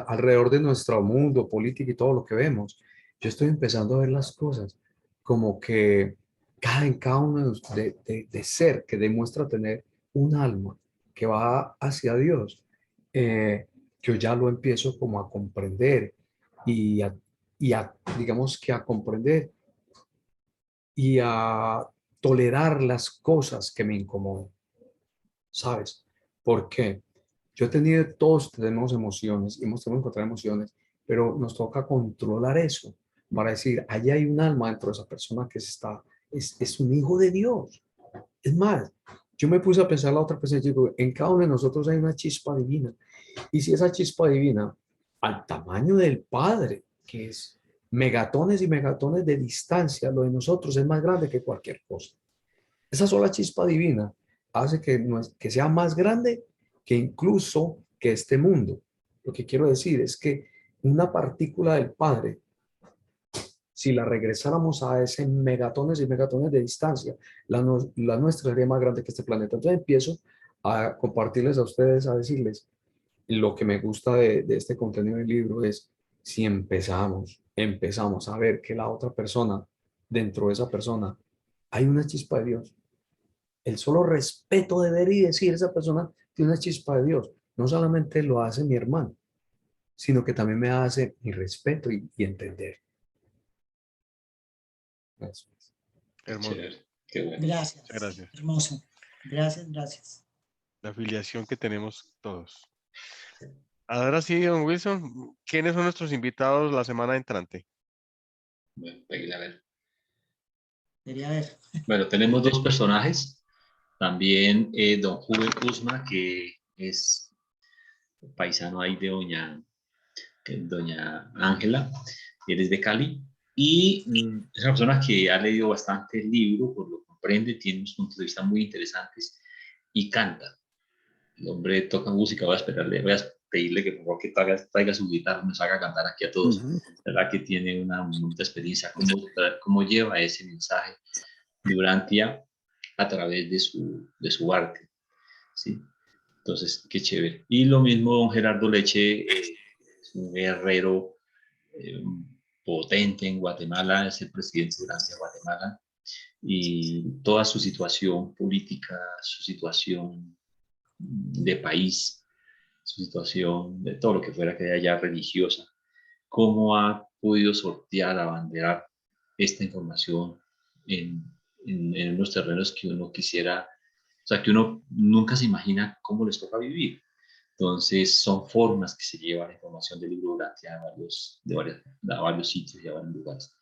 alrededor de nuestro mundo, política y todo lo que vemos. Yo estoy empezando a ver las cosas como que cada uno de ser que demuestra tener un alma que va hacia Dios, yo ya lo empiezo como a comprender y digamos que a comprender y a tolerar las cosas que me incomodan, ¿sabes? ¿Por qué? Todos tenemos emociones, hemos tenido que encontrar emociones, pero nos toca controlar eso para decir, allí hay un alma dentro de esa persona que es un hijo de Dios. Es más, yo me puse a pensar la otra persona y digo, en cada uno de nosotros hay una chispa divina. Y si esa chispa divina, al tamaño del Padre, que es megatones y megatones de distancia, lo de nosotros es más grande que cualquier cosa. Esa sola chispa divina hace que sea más grande que incluso que este mundo. Lo que quiero decir es que una partícula del Padre, si la regresáramos a ese megatones y megatones de distancia, la nuestra sería más grande que este planeta. Entonces empiezo a compartirles a ustedes, a decirles, lo que me gusta de este contenido del libro es si empezamos a ver que la otra persona, dentro de esa persona, hay una chispa de Dios. El solo respeto de ver y decir esa persona tiene una chispa de Dios. No solamente lo hace mi hermano, sino que también me hace mi respeto y entender. Eso es. Hermoso. Chévere, qué bueno. Gracias. Muchas gracias. Hermoso. Gracias, gracias. La afiliación que tenemos todos. Ahora sí, don Wilson, ¿quiénes son nuestros invitados la semana entrante? Bueno, pégale a ver. Quería ver. Bueno, tenemos dos personajes. También don Juven Kuzma, que es paisano ahí de doña Ángela, él es de Cali. Y es una persona que ha leído bastante el libro, por lo que comprende, tiene unos puntos de vista muy interesantes y canta. El hombre toca música, voy a pedirle que por favor que traiga su guitarra, nos haga cantar aquí a todos. ¿Verdad? Que tiene una bonita experiencia, cómo lleva ese mensaje de Urantia a través de su arte, ¿sí? Entonces, qué chévere. Y lo mismo don Gerardo Leche, es un guerrero potente en Guatemala, es el presidente de Urantia Guatemala, y toda su situación política, su situación de país, su situación de todo lo que fuera que haya religiosa, cómo ha podido sortear, abanderar esta información en unos terrenos que uno quisiera, o sea, que uno nunca se imagina cómo les toca vivir. Entonces, son formas que se lleva la información del libro Urantia a varios sitios y a varios lugares.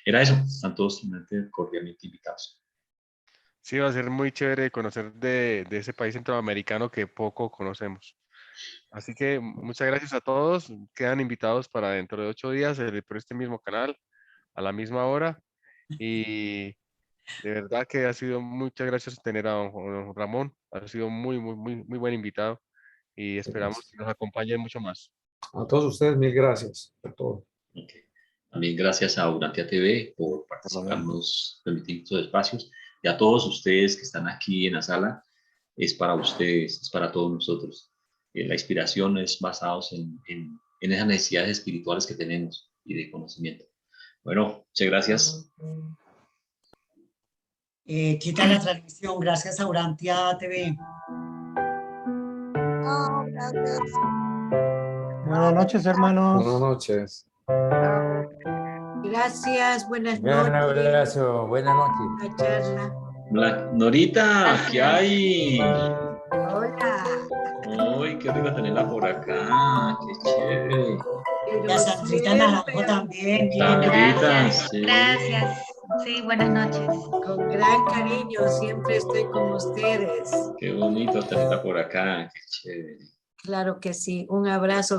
Era eso, están todos cordialmente invitados. Sí, va a ser muy chévere conocer de ese país centroamericano que poco conocemos. Así que muchas gracias a todos. Quedan invitados para dentro de 8 días por este mismo canal, a la misma hora. Y de verdad que ha sido muchas gracias tener a don Ramón. Ha sido muy buen invitado y esperamos que nos acompañe mucho más. A todos ustedes, mil gracias por todo. Okay. También gracias a Urantia TV por participarnos, permitir estos espacios. Y a todos ustedes que están aquí en la sala, es para ustedes, es para todos nosotros. La inspiración es basada en esas necesidades espirituales que tenemos y de conocimiento. Bueno, muchas gracias. Quita la transmisión. Gracias a Urantia TV. Oh, gracias. Buenas noches, hermanos. Buenas noches. Gracias, buenas Gran noches. abrazo, buenas noches. La charla. Norita, ¿qué hay? Hola. Uy, qué rico tenerla por acá, qué chévere. Y a Sandrita Naranjo también. Sandrita, sí. Gracias. Sí, buenas noches. Con gran cariño, siempre estoy con ustedes. Qué bonito tenerla por acá, qué chévere. Claro que sí, un abrazo.